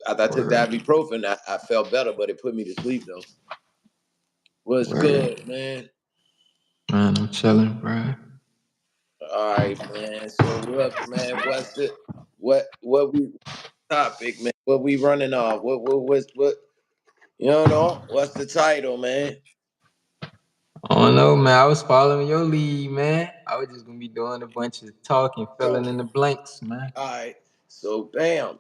After I took the ibuprofen, I felt better, but it put me to sleep though. What's Word. good, man? Man, I'm chilling, bro. All right, man. So what, man? What we topic, man? What we running off? What? You know? What's the title, man? I don't know, man. I was following your lead, man. I was just gonna be doing a bunch of talking, filling So, in the blanks, man. all right. So, bam.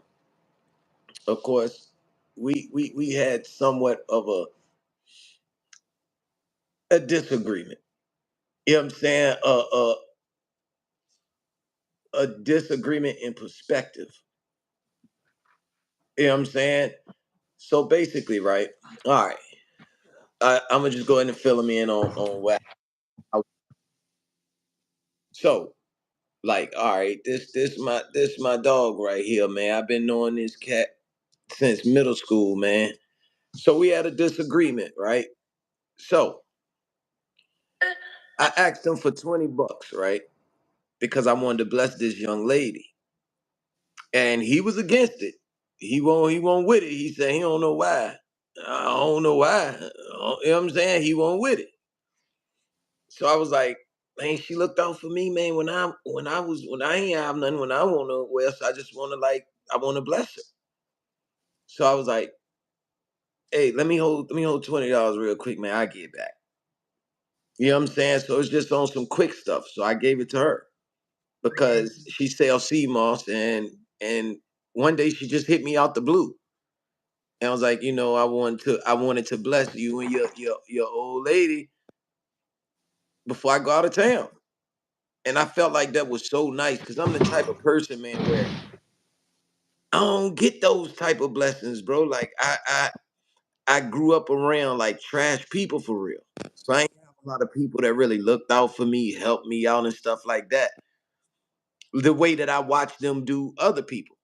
Of course, we had somewhat of a disagreement. You know what I'm saying? A disagreement in perspective. You know what I'm saying? So basically, right? All right. I'm gonna just go ahead and fill them in on what. So, like, all right, this my dog right here, man. I've been knowing this cat since middle school, man. So we had a disagreement, right? So I asked him for $20, right? Because I wanted to bless this young lady, and he was against it. He won't with it. He said he don't know why. I don't know why. You know what I'm saying? He won't with it. So I was like, man, she looked out for me, man. When I ain't have nothing, when I want to, well, so I just want to I want to bless her. So I was like, hey, let me hold $20 real quick, man. I get back. You know what I'm saying? So it's just on some quick stuff. So I gave it to her because she sells sea moss, and one day she just hit me out the blue. And I was like, I wanted to bless you and your old lady before I go out of town. And I felt like that was so nice because I'm the type of person, man, where I don't get those type of blessings, bro. Like I grew up around like trash people for real. So I ain't have a lot of people that really looked out for me, helped me out and stuff like that. The way that I watched them do other people.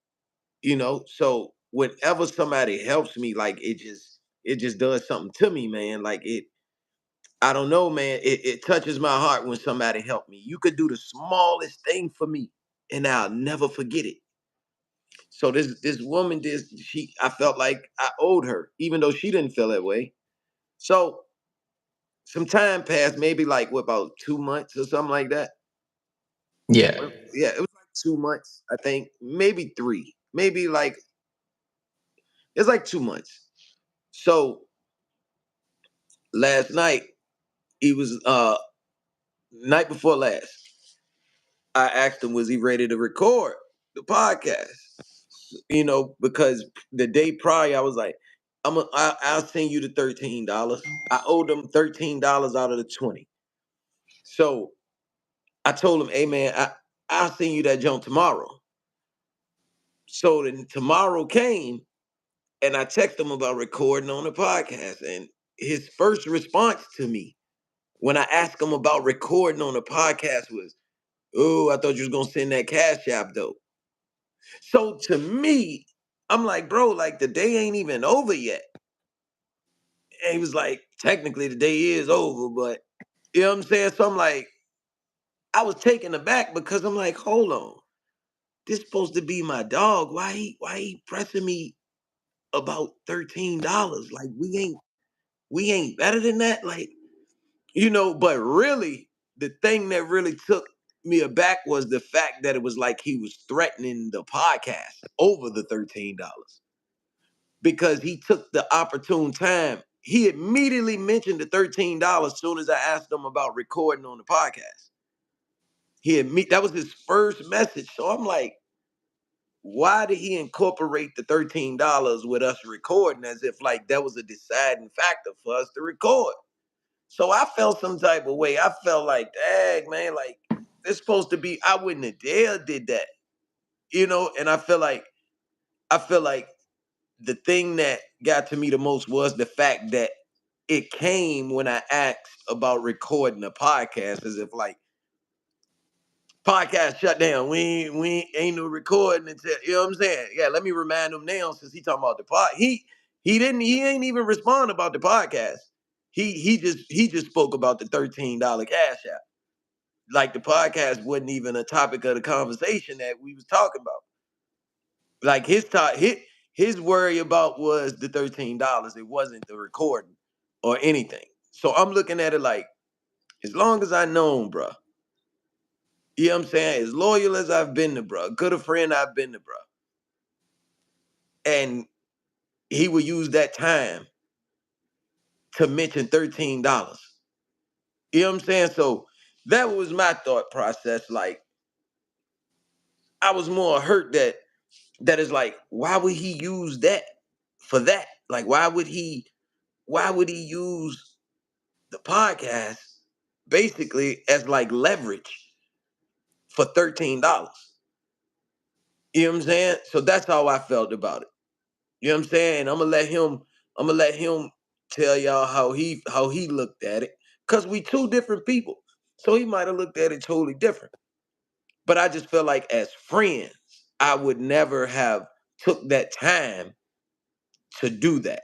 So whenever somebody helps me, like it just does something to me, man. Like I don't know, man. It touches my heart when somebody help me. You could do the smallest thing for me, and I'll never forget it. So this woman did she I felt like I owed her, even though she didn't feel that way. So some time passed, maybe like what about 2 months or something like that. Yeah. Yeah, it was like 2 months, I think, maybe three, maybe like it's like 2 months. So last night, he was night before last, I asked him was he ready to record the podcast. Because the day prior I was like, I'll send you the $13. I owed him $13 out of the 20. So I told him, hey man, I'll send you that junk tomorrow. So then tomorrow came, and I texted him about recording on the podcast. And his first response to me when I asked him about recording on the podcast was, oh, I thought you was gonna send that cash app though. So to me, I'm like, bro, like the day ain't even over yet. And he was like, technically the day is over, but you know what I'm saying? So I'm like, I was taken aback because I'm like, hold on. This supposed to be my dog. Why he pressing me about $13? Like we ain't better than that. But really, the thing that really took me aback was the fact that it was like he was threatening the podcast over the $13 because he took the opportune time. He immediately mentioned the $13 as soon as I asked him about recording on the podcast. That was his first message. So I'm like, why did he incorporate the $13 with us recording as if like that was a deciding factor for us to record? So I felt some type of way. I felt like, dang, man, like it's supposed to be, I wouldn't have dared did that. And I feel like the thing that got to me the most was the fact that it came when I asked about recording a podcast, as if like podcast shut down. We ain't no recording until you know what I'm saying. Yeah, let me remind him now since he talking about the pod. He ain't even respond about the podcast. He just spoke about the $13 cash app. Like the podcast wasn't even a topic of the conversation that we was talking about. Like his His worry about was the $13. It wasn't the recording or anything. So I'm looking at it like, as long as I know him, bro, you know what I'm saying? As loyal as I've been to bro, good a friend I've been to bro. And he would use that time to mention $13. You know what I'm saying? So that was my thought process. Like, I was more hurt that is like, why would he use that for that? Like, why would he use the podcast basically as like leverage for $13? You know what I'm saying? So that's how I felt about it. You know what I'm saying? And I'm gonna let him tell y'all how he looked at it. Cause we two different people. So he might have looked at it totally different. But I just felt like as friends, I would never have took that time to do that.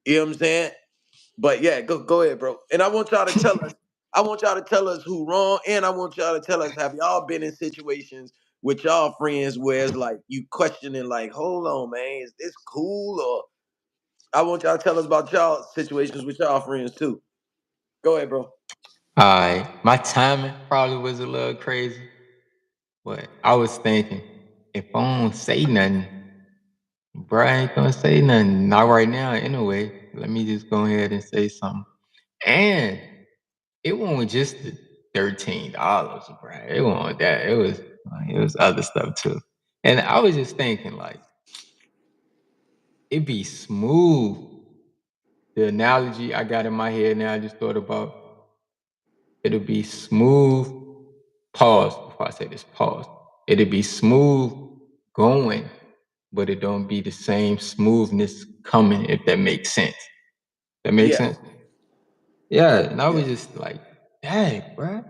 You know what I'm saying? But yeah, go ahead, bro. And I want y'all to tell us. I want y'all to tell us who wrong, and I want y'all to tell us, have y'all been in situations with y'all friends where it's like you questioning, like, hold on, man, is this cool? Or I want y'all to tell us about y'all situations with y'all friends too. Go ahead, bro. Alright, my timing probably was a little crazy, but I was thinking, if I don't say nothing, bro, I ain't gonna say nothing. Not right now, anyway. Let me just go ahead and say something. And it wasn't just the $13, bro. It wasn't that. It was other stuff too. And I was just thinking, like, it'd be smooth. The analogy I got in my head now, I just thought about, it'll be smooth. Pause before I say this. Pause. It'll be smooth going, but it don't be the same smoothness coming, if that makes sense. That makes Yeah, sense? Yeah. And I was yeah. just like, dang, bro.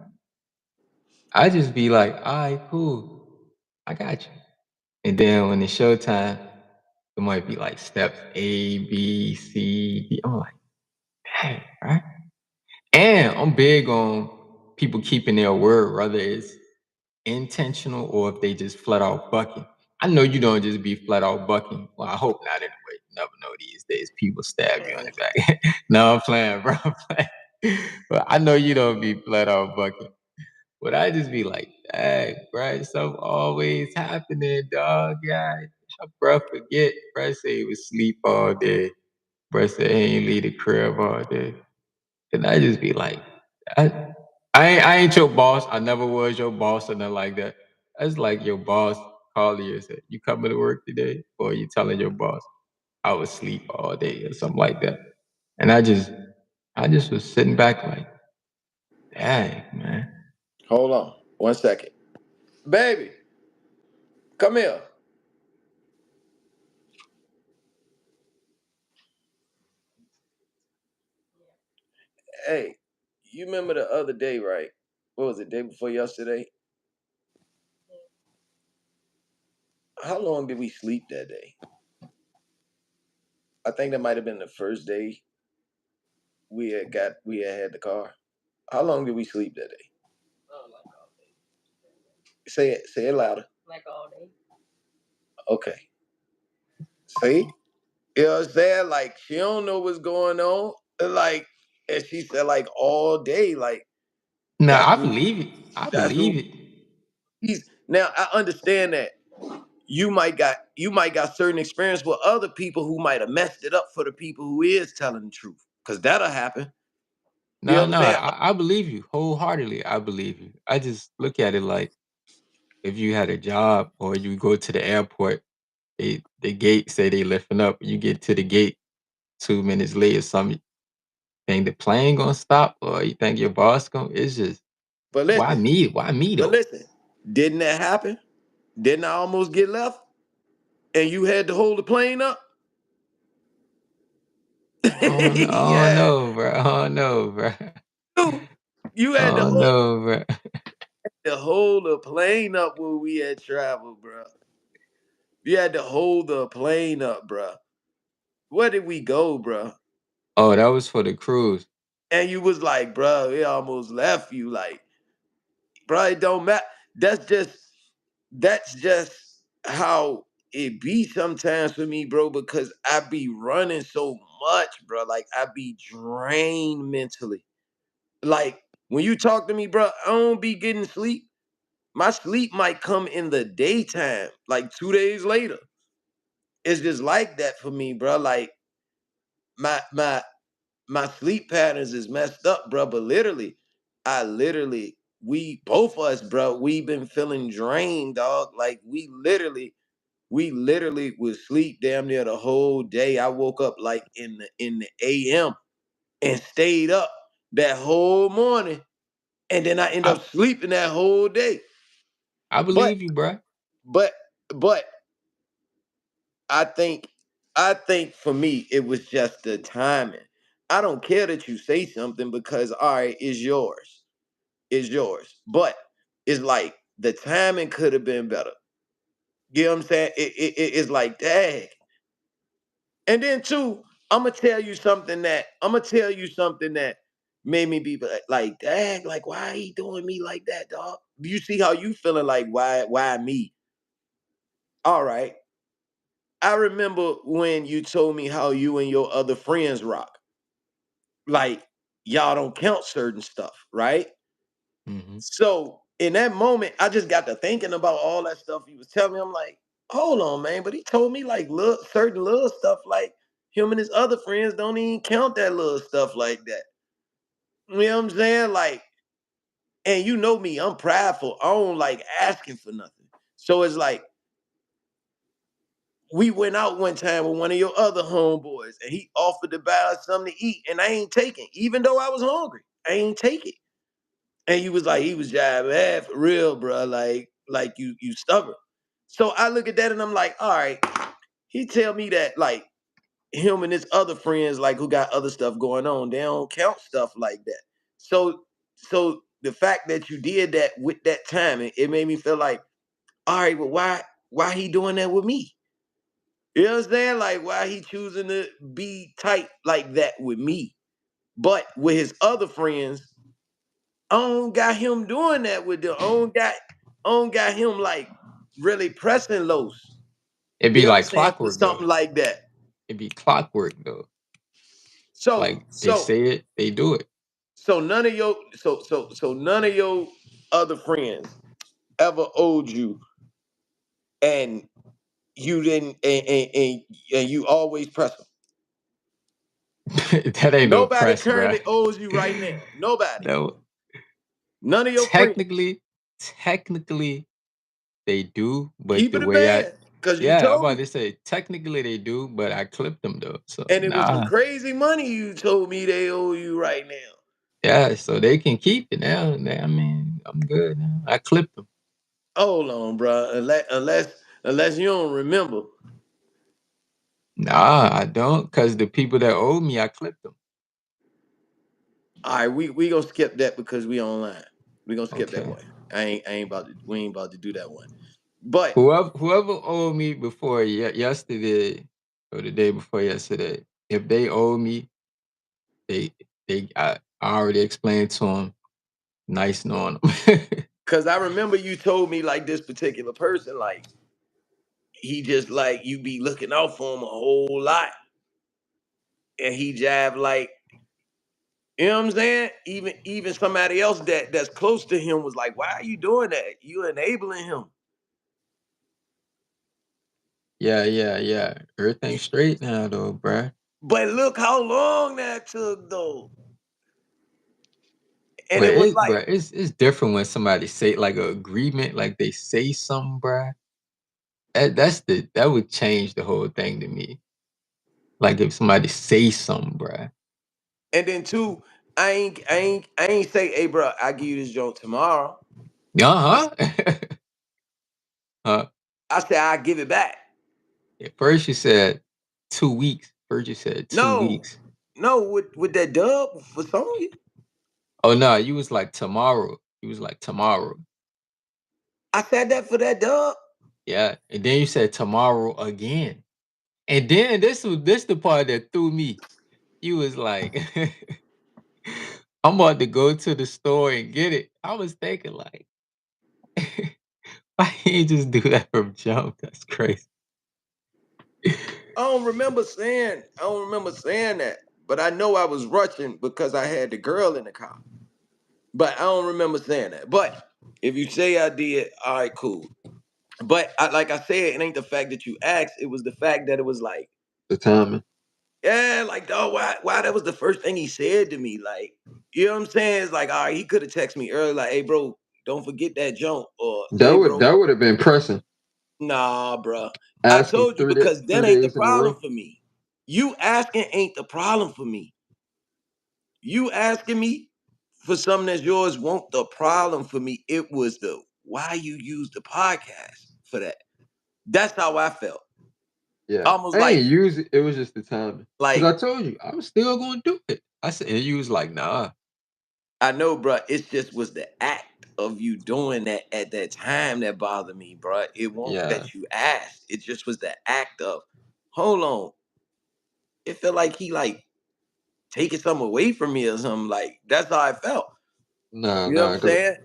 I just be like, all right, cool. I got you. And then when it's showtime, it might be like steps A, B, C, D. I'm like, dang, right? And I'm big on people keeping their word, whether it's intentional or if they just flat out bucking. I know you don't just be flat out bucking. Well, I hope not anyway. You never know these days. People stab you on Mhm. the back. No, I'm playing, bro. I'm playing. But I know you don't be flat out bucking. But I just be like, dang, bro, something always happening, dog. Yeah, bro, forget. Bro say he was sleep all day. Bro say he ain't leave the crib all day. And I just be like, I, I ain't your boss. I never was your boss or nothing like that. That's like your boss calling you and say, you coming to work today? Or you telling your boss, I was sleep all day or something like that. And I just was sitting back like, dang, man. Hold on 1 second, baby. Come here. Hey, you remember the other day, right? What was it? Day before yesterday? How long did we sleep that day? I think that might have been the first day we had the car. How long did we sleep that day? Say it louder. Okay. See? You know what I'm saying? Like, she don't know what's going on. Like, and she said, like, all day. Like, No, that's I what believe it. I that's what believe it. he's now. I understand that you might got certain experience with other people who might have messed it up for the people who is telling the truth. Cause that'll happen. You know No, what I'm no, saying? I believe you wholeheartedly. I believe you. I just look at it like, if you had a job or you go to the airport, the gate say they lifting up, you get to the gate 2 minutes late or something. Think the plane gonna stop, or you think your boss gonna? It's just, But why listen, me? Why me but though? listen, didn't that happen? Didn't I almost get left? And you had to hold the plane up? I don't Yeah. know, bro. I don't know, bro. You you I had to don't hold know, bro. the plane up when we had traveled, bro. You had to hold the plane up, bro. Where did we go, bro? Oh, that was for the cruise. And you was like, bro, it almost left you. Like, bro, it don't matter. That's just how it be sometimes for me, bro, because I be running so much, bro. Like I be drained mentally. Like when you talk to me, bro, I don't be getting sleep. My sleep might come in the daytime, like 2 days later. It's just like that for me, bro. Like my my my sleep patterns is messed up, bro. But literally, we both of us, bro, we been feeling drained, dog. Like we literally would sleep damn near the whole day. I woke up like in the AM and stayed up that whole morning, and then I end I up sleeping that whole day. I But believe you, bruh. but but I think for me it was just the timing. I don't care that you say something because all right, it's yours. It's yours. But it's like the timing could have been better. You know what I'm saying? It's like, dang. And then too, I'm gonna tell you something that made me be like, dang, like why he doing me like that, dog? You see how you feeling like why me? All right. I remember when you told me how you and your other friends rock. Like y'all don't count certain stuff, right? Hmm. So in that moment, I just got to thinking about all that stuff he was telling me. I'm like, hold on, man. But he told me like certain little stuff, like him and his other friends don't even count that little stuff like that. You know what I'm saying? Like, and you know me, I'm prideful. I don't like asking for nothing. So it's like we went out one time with one of your other homeboys, and he offered to buy us something to eat, and I ain't taking, even though I was hungry. I ain't take it. And he was like, he was jiving, man, for real, bro. Like you stubborn. So I look at that and I'm like, all right. He tell me that like him and his other friends, like who got other stuff going on, they don't count stuff like that. So the fact that you did that with that timing, it made me feel like, all right, but why he doing that with me? You know what I'm saying? Like why he choosing to be tight like that with me? But with his other friends, I don't got him doing that with them. I don't got him like really pressing Los. It'd You be know what I'm like saying? For clockwork though. something like that. It'd be clockwork though. So Like they so say it, they do it. so none of your other friends ever owed you, and you didn't and you always press them. That ain't no Nobody press, bruh. currently owes you right now. Nobody. No, None of your friends. technically, technically they do, but Keep the it a way I, band. Cause you yeah, I'm told about me. to say technically they do, but I clipped them though. So And it was some nah, crazy money you told me they owe you right now. yeah, so they can keep it now. I mean, I'm good now. I clipped them. Hold on, bro. Unless you don't remember. Nah, I don't, cause the people that owe me, I clipped them. All right, we gonna skip that because we online. We gonna skip that Okay. one. I ain't about to. We ain't about to do that one. But Whoever owed me before yesterday or the day before yesterday, if they owe me, they I already explained to them. Nice knowing them. because I remember you told me like this particular person, like he just like you be looking out for him a whole lot, and he jive like you know what I'm saying. Even somebody else that's close to him was like, "Why are you doing that? You enabling him." Yeah, yeah, yeah. Everything's straight now though, bruh. But look how long that took though, and But it was like. it's different when somebody say like a agreement, like they say something, bruh. That would change the whole thing to me. Like if somebody say something, bruh. And then two, I ain't say, hey, bro, I give you this joint tomorrow. I, Uh-huh. Huh? I said I give it back. At first you said 2 weeks. First you said two No, weeks. no, with that dub for Sony, Oh no, you was like tomorrow. You was like tomorrow. I said that for that dub. Yeah. And then you said tomorrow again. And then this the part that threw me. You was like, I'm about to go to the store and get it. I was thinking like, why can't you just do that from jump? That's crazy. I don't remember saying that. But I know I was rushing because I had the girl in the car. But I don't remember saying that. But if you say I did, all right, cool. But like I said, it ain't the fact that you asked. It was the fact that it was like, The timing. yeah, like, dog, why that was the first thing he said to me. Like, you know what I'm saying? It's like, all right, he could have texted me earlier, like, hey, bro, don't forget that jump. Or, That hey, would bro, that would have been pressing. nah, bro. I Asking told you because three that ain't the days in a problem row. for me. You asking ain't the problem for me. You asking me for something that's yours won't the problem for me. It was the why you use the podcast for that. That's how I felt. Yeah, Almost I like ain't use it. It was just the timing. Cause like I told you I was still gonna do it. I said, and you was like, nah. I know, bro. It just was the act of you doing that at that time that bothered me, bro. It won't Yeah, that you asked. It just was the act of hold on. It felt like he like taking something away from me or something. Like that's how I felt. nah, You know what nah. I'm Cause saying?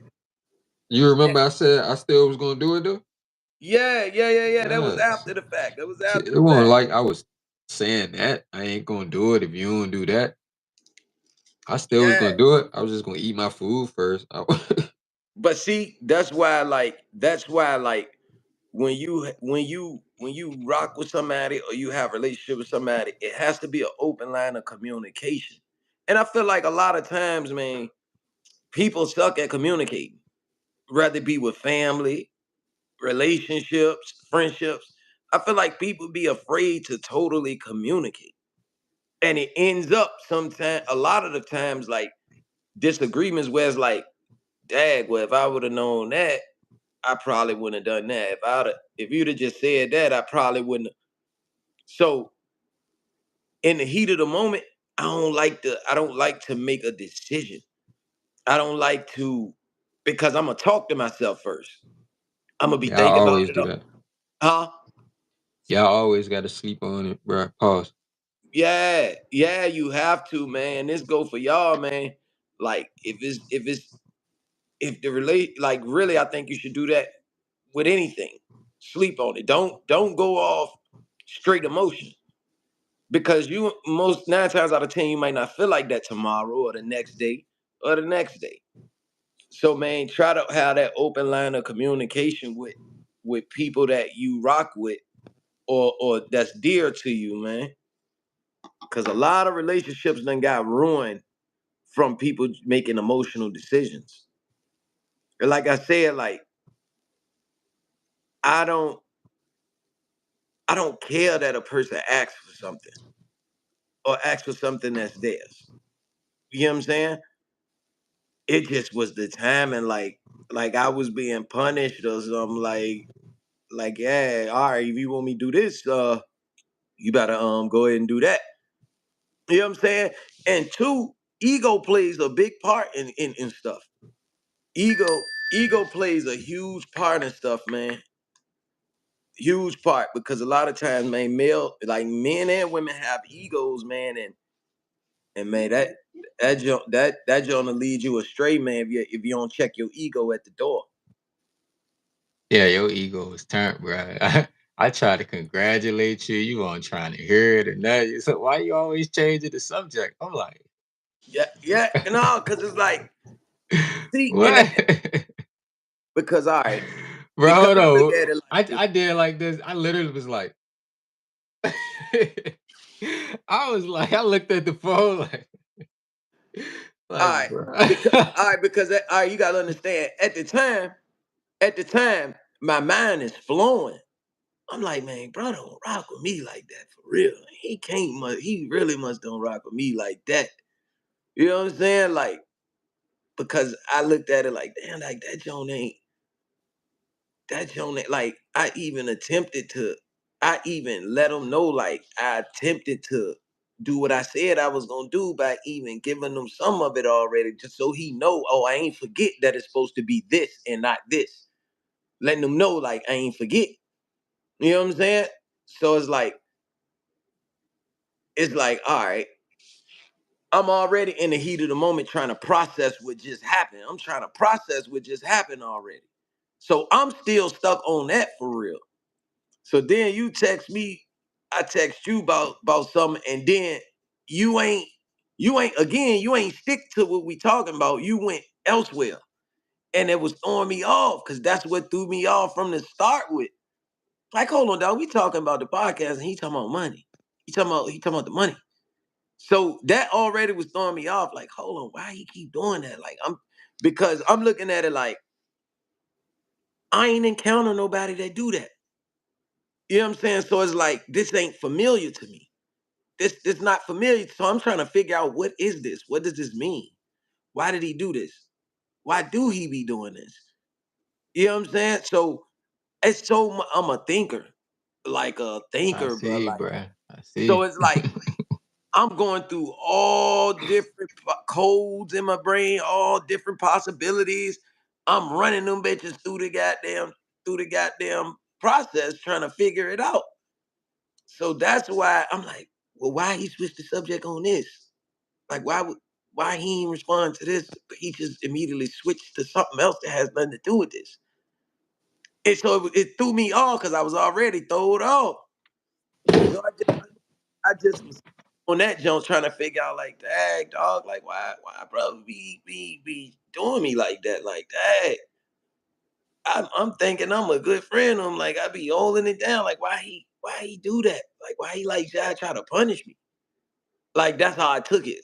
you Yeah, remember I said I still was gonna do it though. yeah. That was Yes. after the fact. That was See, after it the wasn't fact. like I was saying that I ain't gonna do it if you don't do that. I still was Yeah. gonna do it. I was just gonna eat my food first. But see, that's why when you rock with somebody or you have a relationship with somebody, it has to be an open line of communication. And I feel like a lot of times, man, people suck at communicating, whether it be with family, relationships, friendships. I feel like people be afraid to totally communicate. And it ends up sometimes a lot of the times like disagreements where it's like, dag, well, if I would have known that, I probably wouldn't have done that. If you'd have just said that, I probably wouldn't have. So in the heat of the moment, I don't like to make a decision. I don't like to because I'm gonna talk to myself first. I'm gonna be Yeah, I thinking about always it. do that. Huh? Yeah, I always gotta sleep on it, bro. Pause. Yeah, you have to, man. This go for y'all, man. Like if the relate like really, I think you should do that with anything. Sleep on it. Don't go off straight emotion. Because you most 9 times out of 10, you might not feel like that tomorrow or the next day or the next day. So man, try to have that open line of communication with people that you rock with or that's dear to you, man. Cause a lot of relationships then got ruined from people making emotional decisions. And like I said, like I don't I don't care that a person asks for something or asks for something that's theirs. You know what I'm saying? It just was the time and like I was being punished or something like yeah, all right, if you want me to do this, you better go ahead and do that. You know what I'm saying? And two, ego plays a big part in stuff. Ego plays a huge part in stuff, man. Huge part because a lot of times, man, like men and women have egos, man, and man, that joint will lead you astray, man, if you don't check your ego at the door. Yeah, your ego is turned, bro. I try to congratulate you. You weren't trying to hear it or nothing. So why you always changing the subject? I'm like, Yeah, no, because it's like, see, what? because all right, Bro, because hold I look on. at it like this. I did like this. I literally was like, I was like, I looked at the phone like, All like, right, bro. because all right, you gotta understand. At the time, my mind is flowing. I'm like, man, bro, don't rock with me like that for real. He can't much. He really must don't rock with me like that. You know what I'm saying? Like, because I looked at it like, damn, like that Joan ain't like I even let him know like I attempted to do what I said I was gonna do by even giving him some of it already, just so he know, oh, I ain't forget that it's supposed to be this and not this. Letting them know like I ain't forget. You know what I'm saying? So it's like, all right, I'm already in the heat of the moment trying to process what just happened. I'm trying to process what just happened already. So I'm still stuck on that for real. So then you text me. I text you about something, and then you ain't you ain't stick to what we talking about. You went elsewhere, and it was throwing me off because that's what threw me off from the start with. Like, hold on, dog. We talking about the podcast, and he talking about money. He talking about the money. So that already was throwing me off. Like, hold on, why he keep doing that? Like, because I'm looking at it like I ain't encounter nobody that do that. You know what I'm saying? So it's like this ain't familiar to me. This not familiar. So I'm trying to figure out what is this? What does this mean? Why did he do this? Why do he be doing this? You know what I'm saying? So I'm a thinker, like a I thinker, bro. see, Like bruh. I so, see. it's like I'm going through all different codes in my brain, all different possibilities. I'm running them bitches through the goddamn process, trying to figure it out. So that's why I'm like, well, why he switched the subject on this? Like, why he ain't respond to this? But he just immediately switched to something else that has nothing to do with this. And so it threw me off because I was already thrown off. So I just was on that jump trying to figure out like, dang, dog, like why brother be doing me like that? Like, dang. I'm thinking I'm a good friend. I'm like, I be holding it down. Like, why he do that? Like, why he like try to punish me? Like, that's how I took it.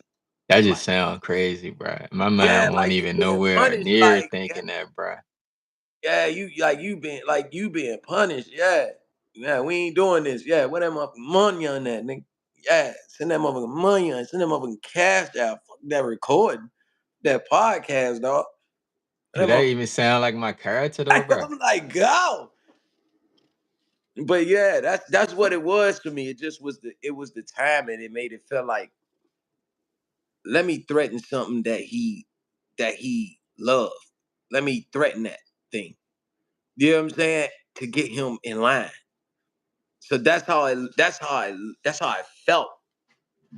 That I'm like, just sound crazy, bruh. My yeah, mind won't like you even being nowhere punished. near Like, yeah, thinking that, bruh. yeah, you being punished. Yeah, yeah, we ain't doing this. Yeah, what that motherfucking money on that, nigga? Yeah, send that motherfucking money on. Send that motherfucking cash out. Fuck that recording, that podcast, dog. Do That that motherfucker. even sound like my character though, bruh? I'm like, go. But yeah, that's what it was for me. It just was the timing. It made it feel like, let me threaten something that he loved. Let me threaten that thing. You know what I'm saying? To get him in line. So that's how I felt.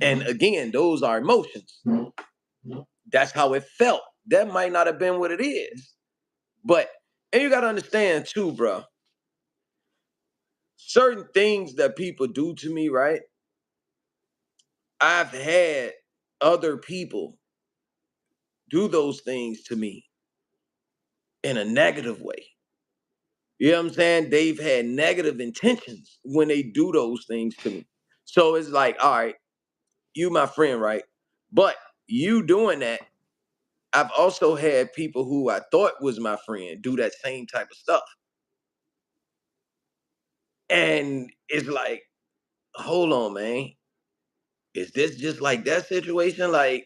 And again, those are emotions. That's how it felt. That might not have been what it is. But and you gotta understand too, bro. Certain things that people do to me, right? I've had other people do those things to me in a negative way. You know what I'm saying? They've had negative intentions when they do those things to me. So it's like, all right, you my friend, right? But you doing that, I've also had people who I thought was my friend do that same type of stuff. And it's like, hold on, man. Is this just like that situation? Like,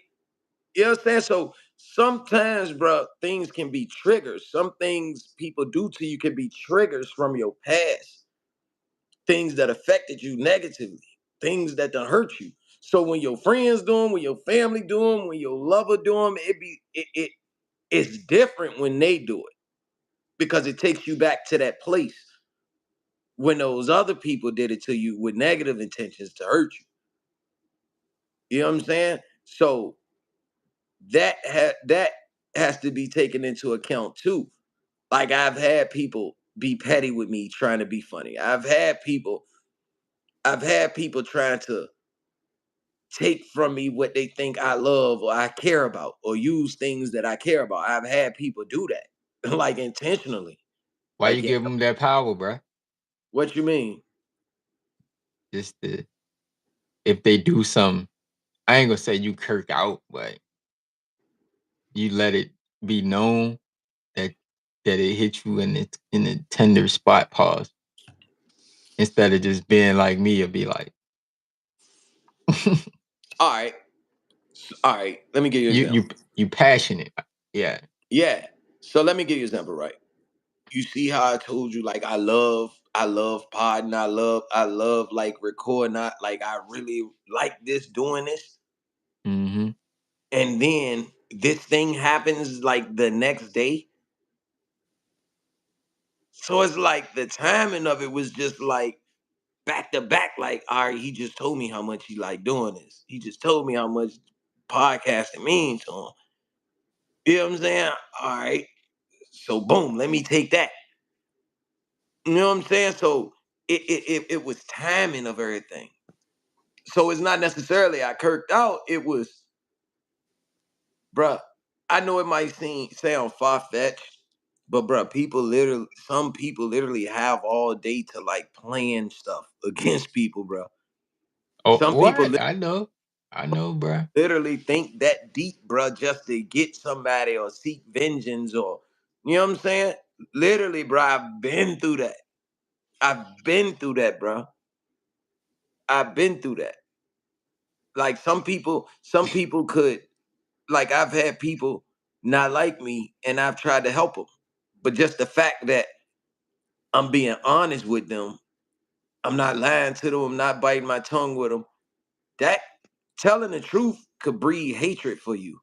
you know what I'm saying? So sometimes, bro, things can be triggers. Some things people do to you can be triggers from your past, things that affected you negatively, things that done hurt you. So when your friends do them, when your family do them, when your lover do them, it's different when they do it because it takes you back to that place when those other people did it to you with negative intentions to hurt you. You know what I'm saying? So that has to be taken into account too. Like I've had people be petty with me trying to be funny. I've had people trying to take from me what they think I love or I care about or use things that I care about. I've had people do that like intentionally. Why you Like, yeah, give them that power, bruh? what you mean? Just to, if they do something, I ain't gonna say you kirk out, but you let it be known that it hit you in the tender spot. Pause. Instead of just being like me, and be like, All right. All right. Let me give you an you example. you passionate, yeah. Yeah. So let me give you an example, right? You see how I told you, like I love podding, I love like recording, like I really like this doing this. Hmm. And then this thing happens like the next day. So it's like the timing of it was just like back to back, like, all right, he just told me how much he like doing this. He just told me how much podcasting means to him. You know what I'm saying? All right. So boom, let me take that. You know what I'm saying? So it was timing of everything. So it's not necessarily I kirked out. It was, bruh. I know it might sound far fetched, but bruh, some people literally have all day to like plan stuff against people, bruh. Oh, Some people what? I know, bruh. literally think that deep, bruh, just to get somebody or seek vengeance or, you know what I'm saying? Literally, bruh, I've been through that. I've been through that, bruh. I've been through that. Like some people could, like I've had people not like me and I've tried to help them. But just the fact that I'm being honest with them, I'm not lying to them, I'm not biting my tongue with them, that telling the truth could breed hatred for you.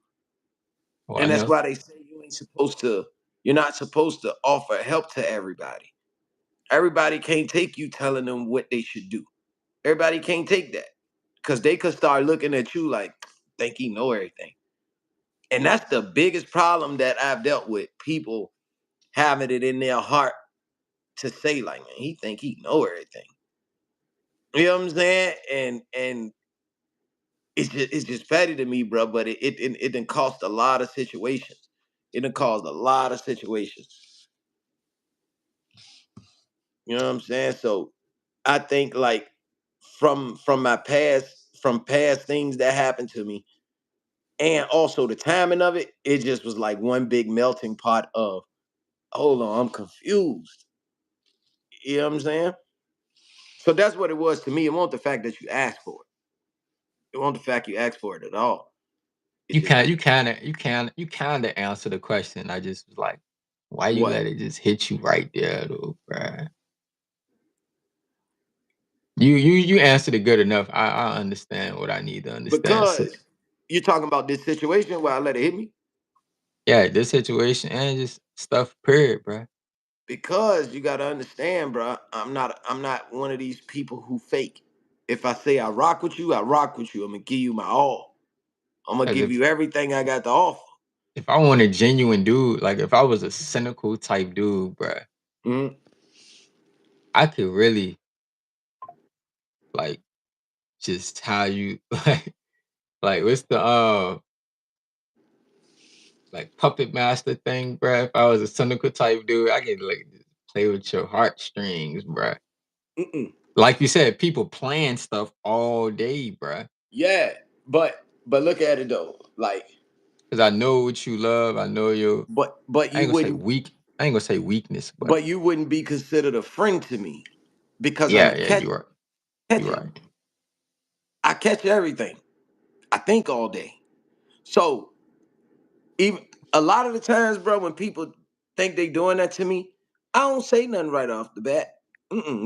Oh, I And that's know. why they say you're not supposed to offer help to everybody. Everybody can't take you telling them what they should do. Everybody can't take that. Because they could start looking at you like, think he know everything. And that's the biggest problem that I've dealt with. People having it in their heart to say, like, man, he think he know everything. You know what I'm saying? And it's just petty to me, bro. But it done cost a lot of situations. It done caused a lot of situations. You know what I'm saying? So I think like from my past, from past things that happened to me, and also the timing of it, it just was like one big melting pot of, hold on, I'm confused. You know what I'm saying? So that's what it was to me. It wasn't the fact that you asked for it. It wasn't the fact you asked for it at all. It You just can't, you kind of answer the question. I just was like, why you what? let it just hit you right there, though, bruh? You answered it good enough. I understand what I need to understand. So, Because you're talking about this situation where I let it hit me. yeah, this situation and just stuff, period, bruh. Because you gotta understand, bro. I'm not one of these people who fake. If I say I rock with you, I rock with you. I'm gonna give you my all. I'm gonna 'Cause give you everything I got to offer. if I want a genuine dude, like if I was a cynical type dude, bruh, Mhm. I could really like just tell you like what's the like puppet master thing, bruh. If I was a cynical type dude, I could like just play with your heartstrings, bruh. Mm-mm. Like you said, people plan stuff all day, bruh. Yeah, but look at it though. Like, Cause I know what you love. I know your but I ain't you gonna say wouldn't weak. I ain't gonna say weakness, but but you wouldn't be considered a friend to me because I'm yeah, a yeah, catch you're catch it. right. I catch everything. I think all day. So even a lot of the times, bro, when people think they doing that to me, I don't say nothing right off the bat.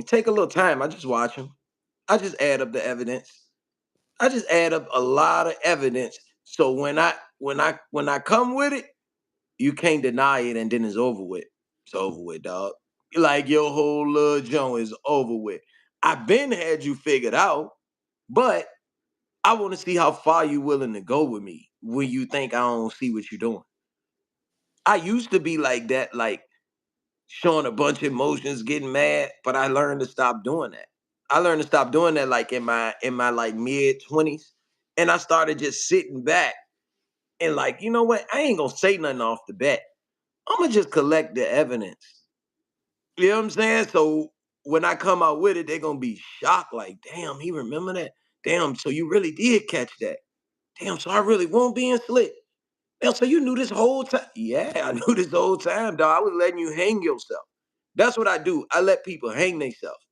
Take a little time. I just watch them. I just add up the evidence. I just add up a lot of evidence. So when I come with it, you can't deny it, and then it's over with. It's over with, dog. Like your whole little joint is over with. I've been had you figured out, but I want to see how far you willing to go with me when you think I don't see what you're doing. I used to be like that, like showing a bunch of emotions, getting mad, but I learned to stop doing that. I learned to stop doing that like in my like mid 20s. And I started just sitting back and like, you know what? I ain't gonna say nothing off the bat. I'm gonna just collect the evidence. You know what I'm saying? So when I come out with it, they're gonna be shocked, like, damn, he remember that? Damn, so you really did catch that. Damn, so I really won't be in slick. Damn, so you knew this whole time. Yeah, I knew this whole time, dog. I was letting you hang yourself. That's what I do. I let people hang themselves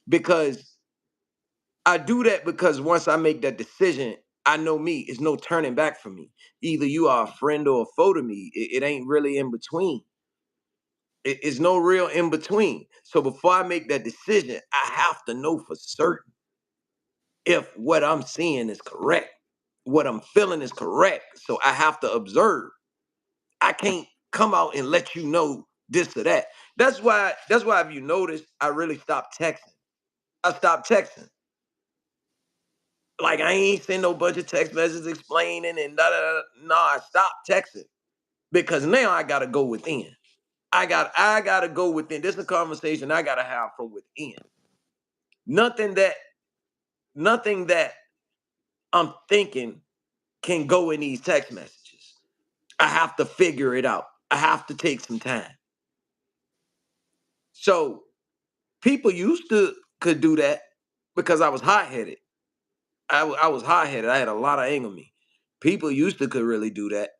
because I do that because once I make that decision, I know me. It's no turning back for me. Either you are a friend or a foe to me. It ain't really in between. It's no real in between. So before I make that decision, I have to know for certain if what I'm seeing is correct, what I'm feeling is correct. So I have to observe. I can't come out and let you know this or that. That's why if you notice, I really stopped texting. I stopped texting. Like I ain't send no bunch of text messages explaining and da da da. No, I stopped texting because now I gotta go within. I gotta go within. This is a conversation I gotta have from within. Nothing that nothing that I'm thinking can go in these text messages. I have to figure it out. I have to take some time. So people used to could do that because I was hot headed. I was hot headed. I had a lot of anger in me. People used to could really do that,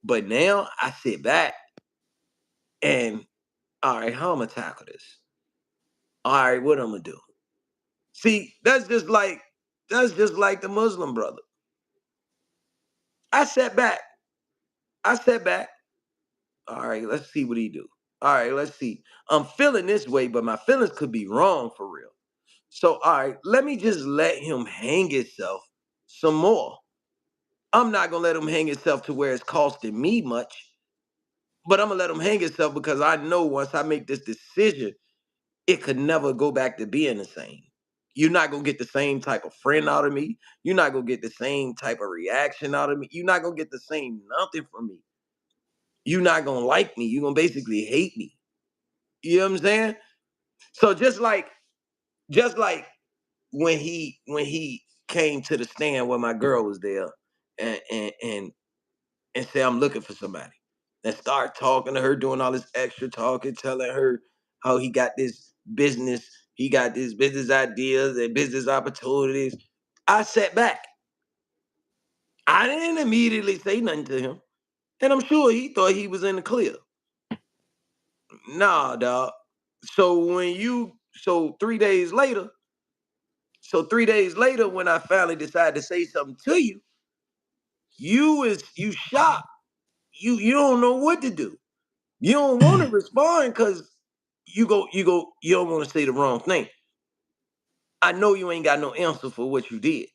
but now I sit back and all right, how am I gonna tackle this? All right, what I'm gonna do? See, that's just like the Muslim brother. I sat back. I sat back. All right, let's see what he do. All right, let's see. I'm feeling this way, but my feelings could be wrong for real. So, all right, let me just let him hang himself some more. I'm not gonna let him hang himself to where it's costing me much, but I'm gonna let him hang himself because I know once I make this decision, it could never go back to being the same. You're not gonna get the same type of friend out of me. You're not gonna get the same type of reaction out of me. You're not gonna get the same nothing from me. You're not gonna like me. You're gonna basically hate me. You know what I'm saying? So just like when he came to the stand where my girl was there and and and, and say I'm looking for somebody and start talking to her, doing all this extra talking, telling her how he got these business ideas and business opportunities. I sat back. I didn't immediately say nothing to him. And I'm sure he thought he was in the clear. Nah, dog. So 3 days later, when I finally decided to say something to you, you shocked. You don't know what to do. You don't want to respond because you don't want to say the wrong thing. I know you ain't got no answer for what you did.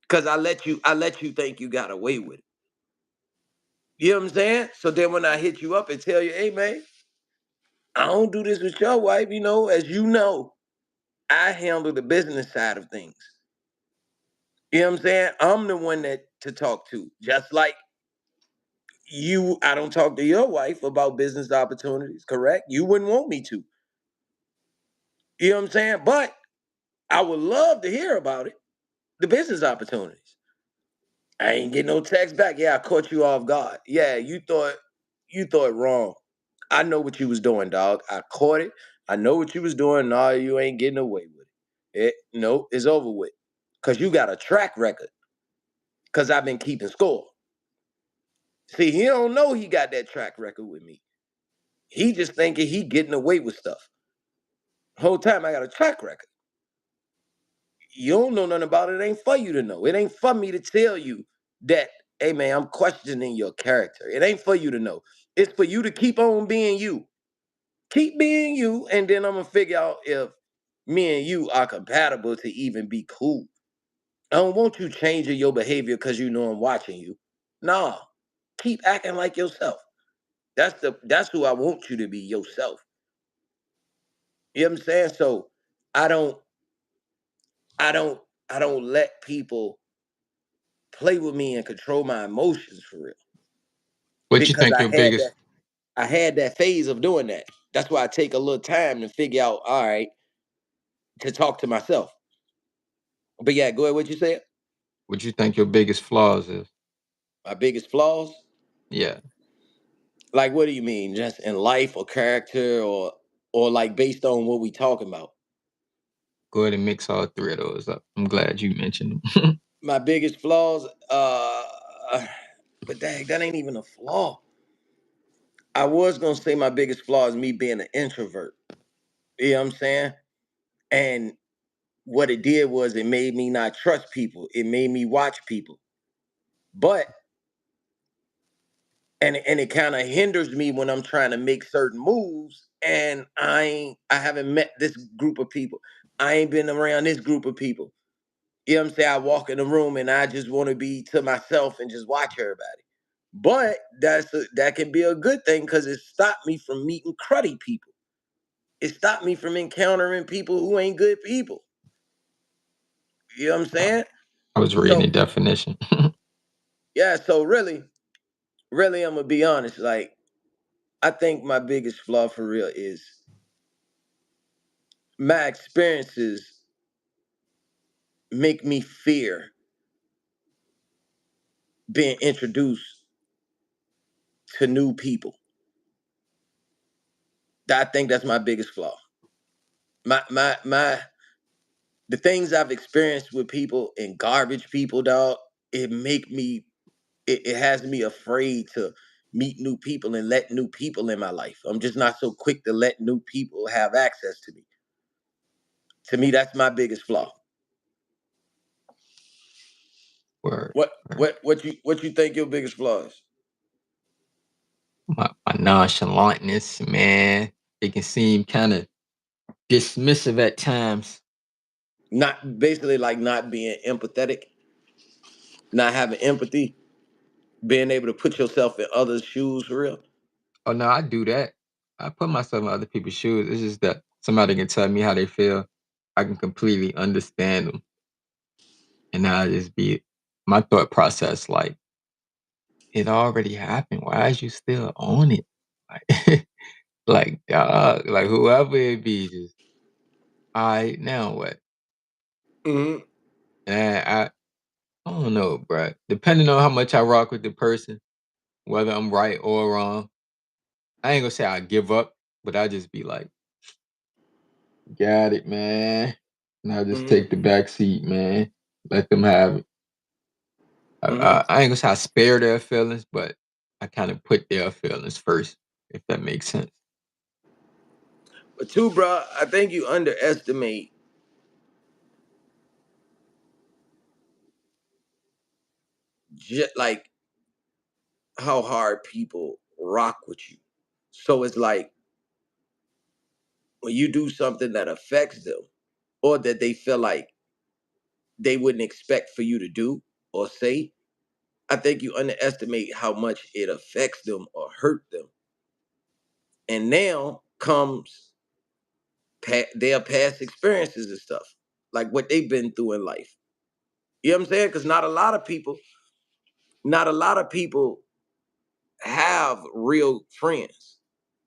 Cause I let you think you got away with it. You know what I'm saying? So then when I hit you up and tell you, hey man, I don't do this with your wife, as you know, I handle the business side of things. You know what I'm saying? I'm the one that to talk to. Just like you, I don't talk to your wife about business opportunities, correct? You wouldn't want me to. You know what I'm saying? But I would love to hear about it, the business opportunities. I ain't get no text back. Yeah, I caught you off guard. Yeah, you thought wrong. I know what you was doing, dog. I caught it. I know what you was doing. No, you ain't getting away with it. No, it's over with. Cause you got a track record. Cause I've been keeping score. See, he don't know he got that track record with me. He just thinking he getting away with stuff. Whole time I got a track record. You don't know nothing about it. It ain't for you to know. It ain't for me to tell you that, hey man, I'm questioning your character. It ain't for you to know. It's for you to keep on being you. Keep being you, and then I'm gonna figure out if me and you are compatible to even be cool. I don't want you changing your behavior because you know I'm watching you. Nah. Keep acting like yourself. That's who I want you to be, yourself. You know what I'm saying? So I don't I don't I don't let people play with me and control my emotions for real. What you Because think I your had biggest that I had that phase of doing that. That's why I take a little time to figure out, all right, to talk to myself. But yeah, go ahead, what you said? what you think your biggest flaws is? My biggest flaws? Yeah. Like what do you mean? Just in life or character or like based on what we talking about? Go ahead and mix all three of those up. I'm glad you mentioned them. My biggest flaws, but that ain't even a flaw. I was gonna say my biggest flaw is me being an introvert. You know what I'm saying? And what it did was it made me not trust people. It made me watch people. But and it kind of hinders me when I'm trying to make certain moves and I haven't met this group of people. I ain't been around this group of people. You know what I'm saying? I walk in the room and I just want to be to myself and just watch everybody. But that can be a good thing because it stopped me from meeting cruddy people. It stopped me from encountering people who ain't good people. You know what I'm saying? I was reading So the definition. yeah, so really I'm gonna be honest. Like I think my biggest flaw for real is my experiences make me fear being introduced to new people. I think that's my biggest flaw. My the things I've experienced with people and garbage people, dog, it make me it has me afraid to meet new people and let new people in my life. I'm just not so quick to let new people have access to me. To me, that's my biggest flaw. Word, What word. what you think your biggest flaw is? My nonchalantness, man. It can seem kind of dismissive at times. Not basically like not being empathetic, not having empathy, being able to put yourself in others' shoes for real. Oh no, I do that. I put myself in other people's shoes. It's just that somebody can tell me how they feel. I can completely understand them, and I just be my thought process like it already happened. Why is you still on it? Like, like dog, like whoever it be, just all right. Now what? Hmm. And I don't know, bruh. Depending on how much I rock with the person, whether I'm right or wrong, I ain't gonna say I give up, but I just be like, got it, man. And I just Hmm. take the back seat, man. Let them have it. Hmm. I ain't gonna say I spare their feelings, but I kind of put their feelings first, if that makes sense. But two, bro, I think you underestimate like how hard people rock with you. So it's like when you do something that affects them or that they feel like they wouldn't expect for you to do or say, I think you underestimate how much it affects them or hurt them. And now comes their past experiences and stuff, like what they've been through in life. You know what I'm saying? Because not a lot of people have real friends.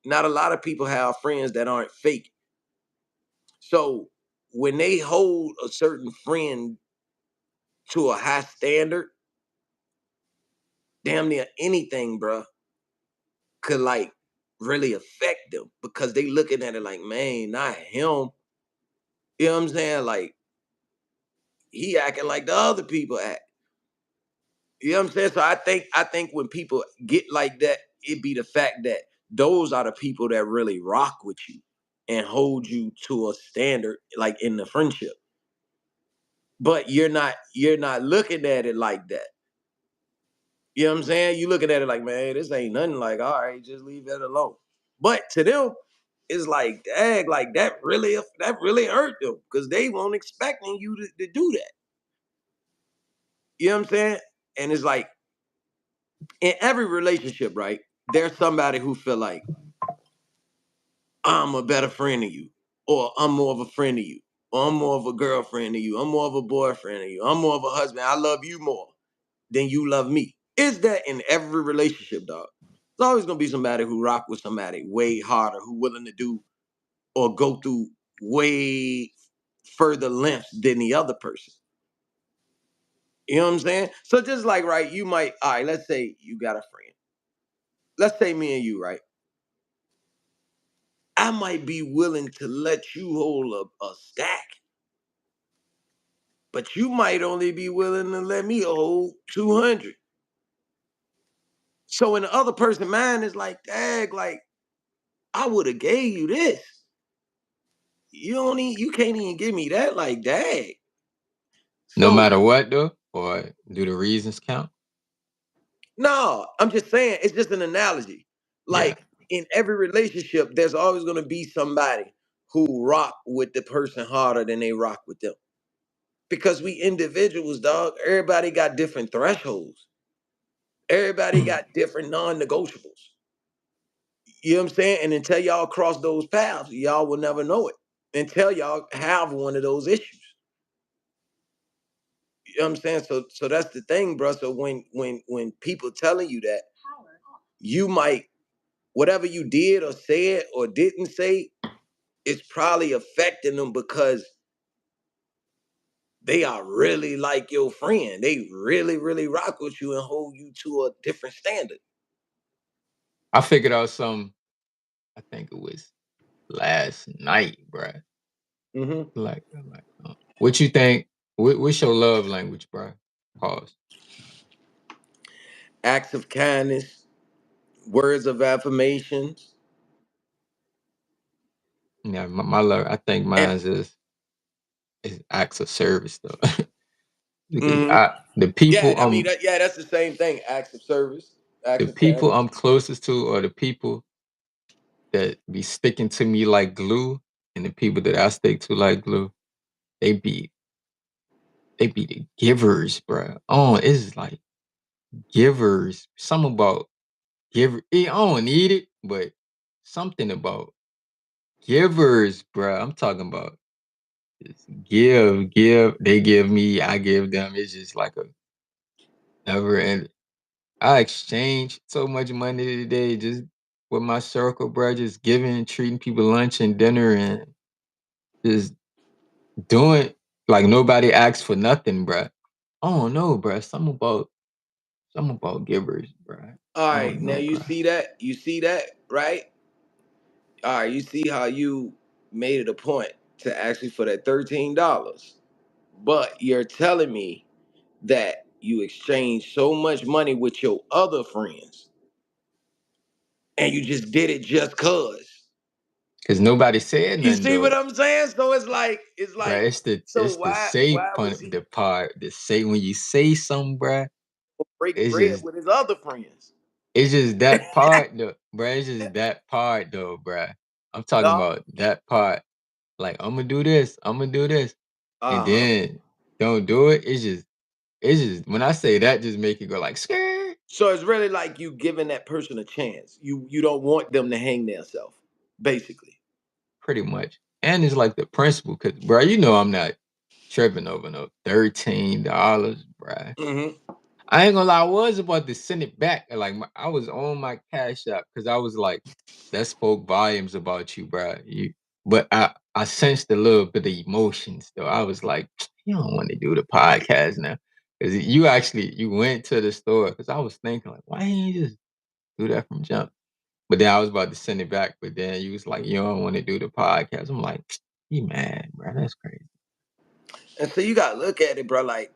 Not a lot of people have friends that aren't fake. So when they hold a certain friend to a high standard, damn near anything, bruh, could like really affect them because they looking at it like, man, not him. You know what I'm saying? Like he acting like the other people act. You know what I'm saying? So I think when people get like that, it be the fact that those are the people that really rock with you and hold you to a standard, like in the friendship. But you're not looking at it like that. You know what I'm saying? You looking at it like, man, this ain't nothing. Like, all right, just leave it alone. But to them, it's like, dang, like that really hurt them because they weren't expecting you to do that. You know what I'm saying? And it's like in every relationship, right? There's somebody who feel like I'm a better friend than you, or I'm more of a friend to you, or I'm more of a girlfriend to you, I'm more of a boyfriend to you, I'm more of a husband. I love you more than you love me. Is that in every relationship, dog? There's always gonna be somebody who rock with somebody way harder, who willing to do or go through way further lengths than the other person. You know what I'm saying? So just like right, you might, all right, let's say you got a friend. Let's say me and you, right? I might be willing to let you hold a stack, but you might only be willing to let me hold 200. So in the other person's mind, it's like, dag, like I would have gave you this. You can't even give me that, like dag. No So matter what, though, or do the reasons count? no, I'm just saying it's just an analogy. Yeah, Like in every relationship, there's always gonna be somebody who rock with the person harder than they rock with them. Because we individuals, dog, everybody got different thresholds. Everybody got different non-negotiables. You know what I'm saying? And until y'all cross those paths, y'all will never know it. Until y'all have one of those issues. You know what I'm saying? So that's the thing, bro. So when people telling you that, you might whatever you did or said or didn't say, it's probably affecting them because they are really like your friend. They really, really rock with you and hold you to a different standard. I figured out some. I think it was last night, bruh. Mm-hmm. What you think? What's your love language, bruh? Pause. Acts of kindness, words of affirmations, Yeah, my love. I think and mine's is acts of service though, because mhm. the Yeah, people I mean, that's the same thing. Acts of service, acts of kindness. I'm closest to are the people that be sticking to me like glue, and the people that I stick to like glue, they be the givers, bruh. Oh, it's like givers. Something about giver. I don't need it, but something about givers, bruh. I'm talking about just give. They give me, I give them. It's just like a never end. I exchange so much money today just with my circle, bruh. Just giving, treating people lunch and dinner, and just doing like nobody asks for nothing, bruh. I don't know, bruh. Something about givers, bruh. All I right, don't now know, you bruh. see that? You see that, right? All right, you see how you made it a point to ask me for that $13, but you're telling me that you exchanged so much money with your other friends, and you just did it just cause. Cause nobody said You nothing see what though. I'm saying? So it's Bruh, like, so it's the say why was pun he the part the say when you say something, bruh, break it's bread just with his other friends? it's just that part though, bruh. It's just that part though, bruh. I'm talking Dog. about that part. Like I'm gonna do this, I'm gonna do this, and Uh-huh. then don't do it. It's just when I say that, just make it go like skirt. So it's really like you giving that person a chance. You don't want them to hang themselves, basically. Pretty much. And it's like the principle, cause bro, you know I'm not tripping over no $13, bruh. Mm-hmm. I ain't gonna lie, I was about to send it back. Like I was on my cash app because I was like, that spoke volumes about you, bruh. But I sensed a little bit of emotions though. I was like, you don't want to do the podcast now. Cause you went to the store because I was thinking like, why didn't you just do that from jump? But then I was about to send it back, but then you was like, you don't want to do the podcast. I'm like, you mad, bro? That's crazy. And so you gotta look at it, bro. Like,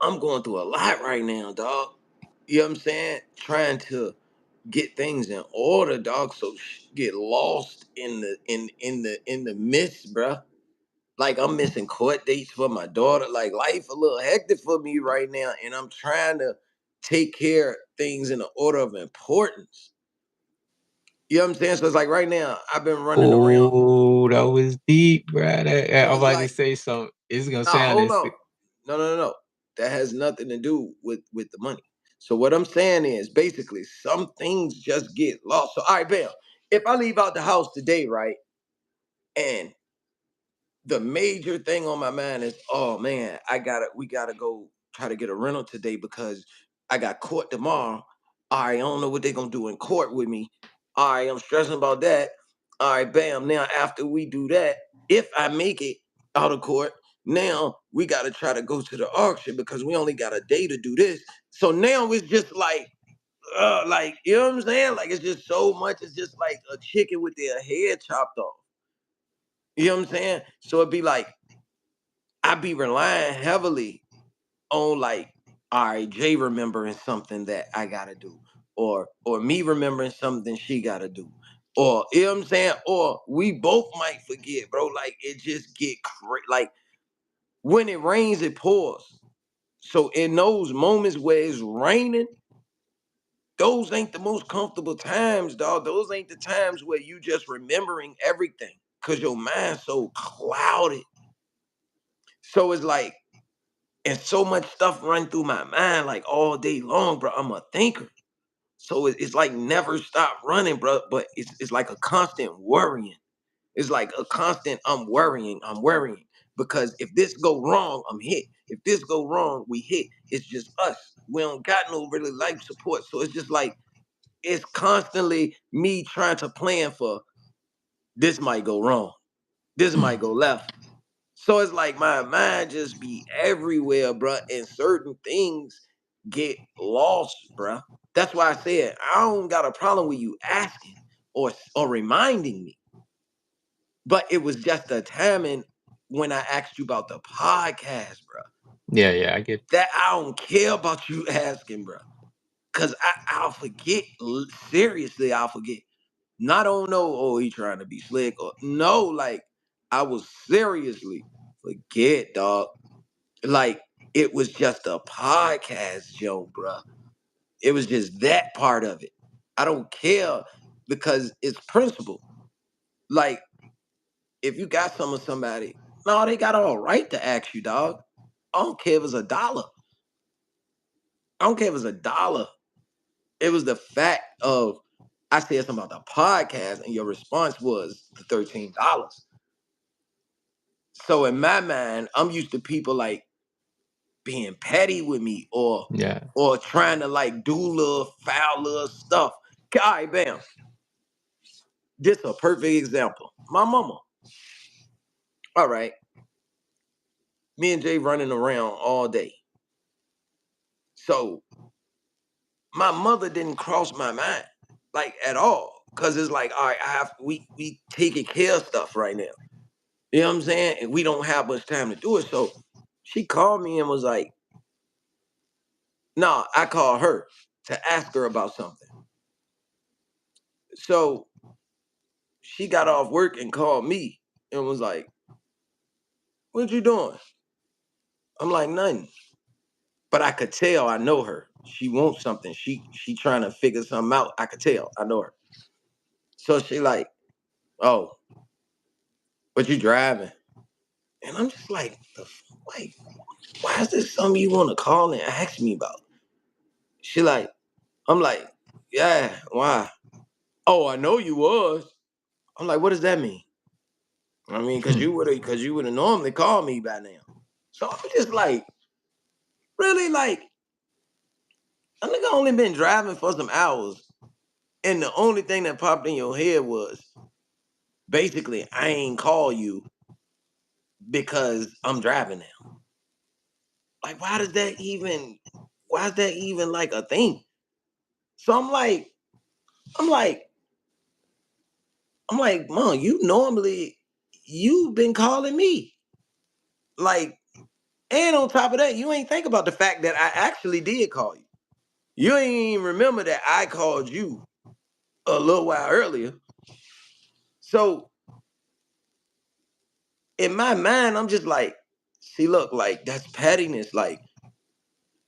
I'm going through a lot right now, dog. You know what I'm saying? Trying to get things in order, dog. So get lost in the mist, bro. Like I'm missing court dates for my daughter. Like life a little hectic for me right now, and I'm trying to take care of things in the order of importance. You know what I'm saying? So it's like right now I've been running around. Oh, that was deep, bro. So I'm it's about to like, say something. It's gonna nah, sound hold this. on. No, no, no, no. That has nothing to do with the money. So what I'm saying is basically some things just get lost. So all right, bam. If I leave out the house today, right, and the major thing on my mind is, oh man, we gotta go try to get a rental today because I got court tomorrow. All right, I don't know what they're gonna do in court with me. All right, I'm stressing about that. All right, bam. Now after we do that, if I make it out of court, now we gotta try to go to the auction because we only got a day to do this. So now it's just like you know what I'm saying? Like it's just so much. It's just like a chicken with their head chopped off. You know what I'm saying? So it'd be like I be relying heavily on like, all right, Jay remembering something that I gotta do, or me remembering something she gotta do, or you know what I'm saying, or we both might forget, bro. Like it just get like when it rains, it pours. So in those moments where it's raining, those ain't the most comfortable times, dog. Those ain't the times where you just remembering everything because your mind's so clouded. So it's like and so much stuff run through my mind like all day long, bro. I'm a thinker. So it's like never stop running, bro. But it's like a constant worrying. It's like a constant I'm worrying. Because if this go wrong, I'm hit. If this go wrong, we hit. It's just us. We don't got no really life support. So it's just like it's constantly me trying to plan for this might go wrong. This might go left. So it's like my mind just be everywhere, bruh, and certain things get lost, bruh. That's why I said I don't got a problem with you asking or reminding me. But it was just the timing when I asked you about the podcast, bruh. Yeah, I get. That I don't care about you asking, bruh. Cause I'll forget. Seriously, I'll forget. Not on no, oh, he trying to be slick or no, like I was seriously forget, dog. Like it was just a podcast, Joe, bruh. It was just that part of it. I don't care because it's principle. Like if you got some of somebody, no, they got all right to ask you, dog. I don't care if it's $1. I don't care if it's $1. It was the fact of I said something about the podcast, and your response was the $13. So in my mind, I'm used to people like being petty with me Yeah. or trying to like do little foul little stuff. All right, bam. This a perfect example. My mama. All right. Me and Jay running around all day. So my mother didn't cross my mind like at all. Cause it's like, all right, we taking care of stuff right now. You know what I'm saying? And we don't have much time to do it. So she called me and was like, no, I called her to ask her about something. So she got off work and called me and was like, what you doing? I'm like, nothing. But I could tell I know her. She wants something. She trying to figure something out. I could tell. I know her. So she like, oh, but you driving? And I'm just like, like, why is this something you want to call and ask me about? She like, I'm like, yeah, why? Oh, I know you was. I'm like, what does that mean? I mean, cause you would have normally called me by now. So I'm just like, really like, I think I only been driving for some hours. And the only thing that popped in your head was basically, I ain't call you because I'm driving now. Like, why is that even like a thing? So I'm like, Mom, you've been calling me. Like, and on top of that, you ain't think about the fact that I actually did call you. You ain't even remember that I called you a little while earlier. So in my mind, I'm just like, see, look, like that's pettiness. Like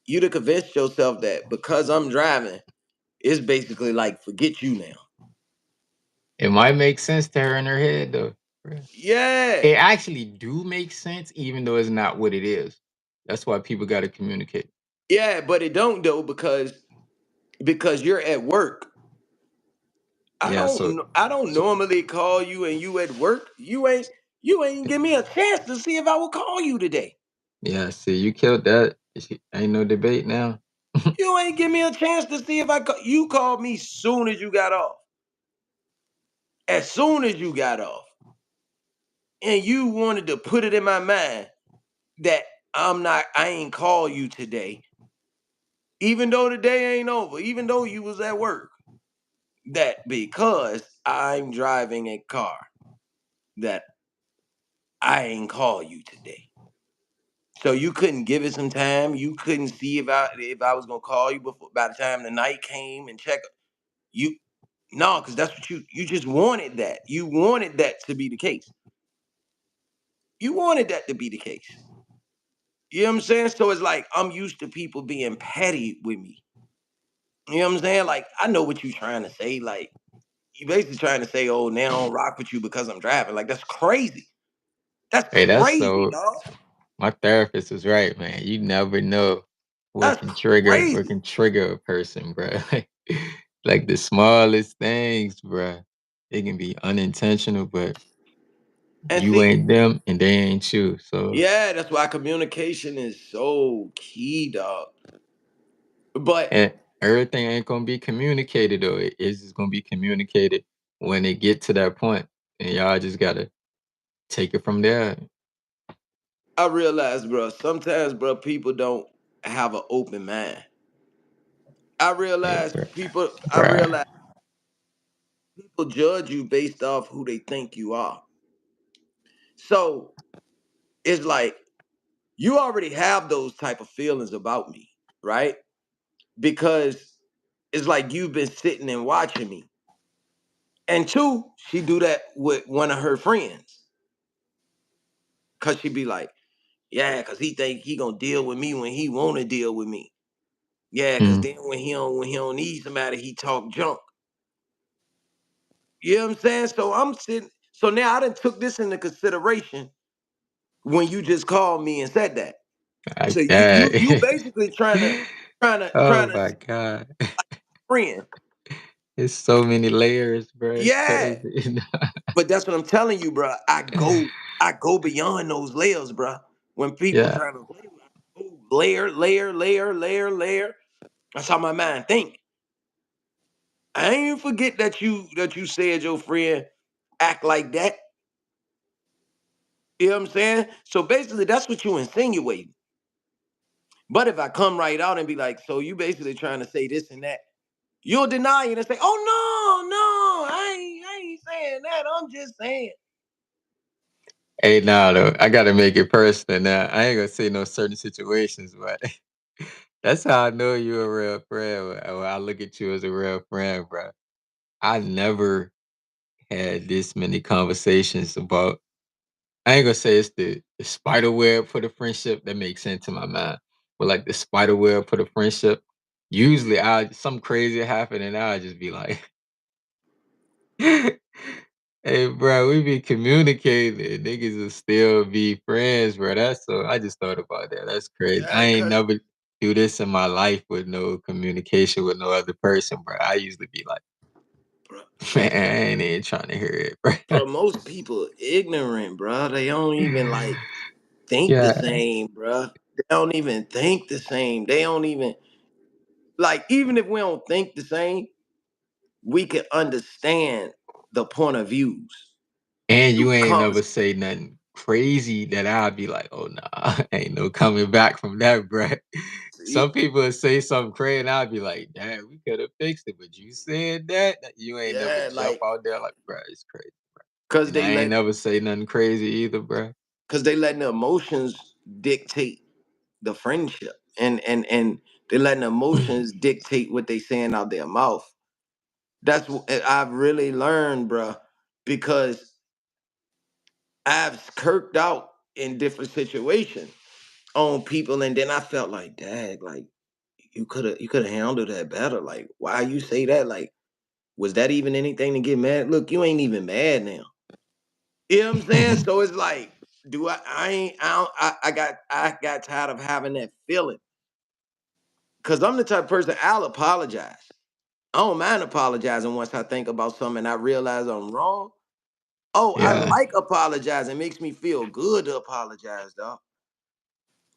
you to convince yourself that because I'm driving, it's basically like forget you now. It might make sense to her in her head though. Bruh. Yeah. It actually do make sense, even though it's not what it is. That's why people got to communicate. Yeah, but it don't though because you're at work. Yeah, so I don't so normally call you and you at work. You ain't give me a chance to see if I will call you today. yeah, see, you killed that. Ain't no debate now. You ain't give me a chance to see if you called me soon as you got off. As soon as you got off. And you wanted to put it in my mind that I ain't call you today. Even though the day ain't over, even though you was at work. That because I'm driving a car, that I ain't call you today. So you couldn't give it some time. You couldn't see if I was gonna call you before by the time the night came and check you. No, because that's what you just wanted that. You wanted that to be the case. You wanted that to be the case. You know what I'm saying? So it's like I'm used to people being petty with me. You know what I'm saying? Like I know what you're trying to say. Like you basically trying to say, "Oh, now I don't rock with you because I'm driving." Like that's crazy. That's Hey, that's crazy, so. dog. My therapist was right, man. You never know That's what crazy. can trigger a person, bro. Like the smallest things, bro. It can be unintentional, but And you see, ain't them and they ain't you. So yeah, that's why communication is so key, dog. But and everything ain't gonna be communicated though. It's just gonna be communicated when it get to that point. and y'all just gotta take it from there. I realize, bro, sometimes, bro, people don't have an open mind. I Yeah, realize bro. people. I Bruh. realize people judge you based off who they think you are. So it's like you already have those type of feelings about me, right? Because it's like you've been sitting and watching me. And two, she do that with one of her friends. Cause she be like, yeah, cause he think he gonna deal with me when he wanna deal with me. Yeah, cause Mm. then when he don't need somebody, he talk junk. You know what I'm saying? So I'm sitting. So now I done took this into consideration when you just called me and said that. So Like you that. basically trying Oh to my God. friend. It's so many layers, bro. It's Yeah. crazy. But that's what I'm telling you, bro. I go beyond those layers, bro. When people Yeah. trying to play with me, I go layer. That's how my mind think. I ain't even forget that you said your friend act like that. You know what I'm saying? So basically, that's what you insinuating. But if I come right out and be like, so you basically trying to say this and that, you'll deny it and say, oh no, I ain't saying that. I'm just saying. Hey, now though, I gotta make it personal now. I ain't gonna say no certain situations, but that's how I know you're a real friend. When I look at you as a real friend, bro. I never had this many conversations about. I ain't gonna say it's the spider web for the friendship that makes sense in my mind, but like the spider web for the friendship. Usually, I something crazy happen and I just be like, "Hey, bro, we be communicating. Niggas will still be friends, bro." That's so. I just thought about that. That's crazy. I Yeah, ain't cause never do this in my life with no communication with no other person, bro. I usually be like, bro, "Man, I ain't even trying to hear it, bro." bro, most people ignorant, bro. They don't even like think the Yeah, same, bro. They don't even think the same. They don't even like. Even if we don't think the same, we can understand the point of views and through you ain't never conversation. say nothing crazy that I'd be like, "Oh nah, ain't no coming back from that, bro." Some people would say something crazy, and I'd be like, "Damn, we could have fixed it," but you said that you ain't never Yeah, jump like out there like, "Bro, it's crazy." cause And they I ain't let never say nothing crazy either, bro. cause they letting the emotions dictate the friendship, and they letting the emotions dictate what they saying out their mouth. That's what I've really learned, bro, because I've kirked out in different situations on people, and then I felt like, dad, like you could have handled that better. Like, why you say that? Like, was that even anything to get mad? Look, you ain't even mad now. You know what I'm saying? So it's like, do I ain't I don't, I got tired of having that feeling. Cause I'm the type of person I'll apologize. I don't mind apologizing once I think about something and I realize I'm wrong. Oh, I Yeah. like apologizing. It makes me feel good to apologize, dog.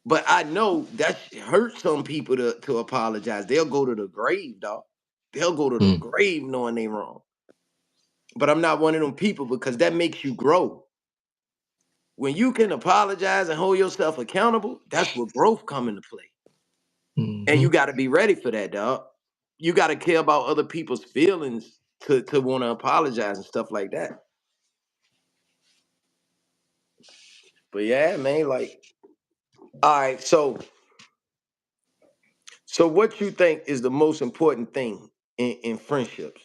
But I know that hurts some people to apologize. They'll go to the grave, dog. They'll go to the Mm, grave knowing they wrong. But I'm not one of them people because that makes you grow. When you can apologize and hold yourself accountable, that's where growth come into play. And mhm, you got to be ready for that, dog. You got to care about other people's feelings to want to apologize and stuff like that. But yeah, man, like, all right, so what you think is the most important thing in friendships?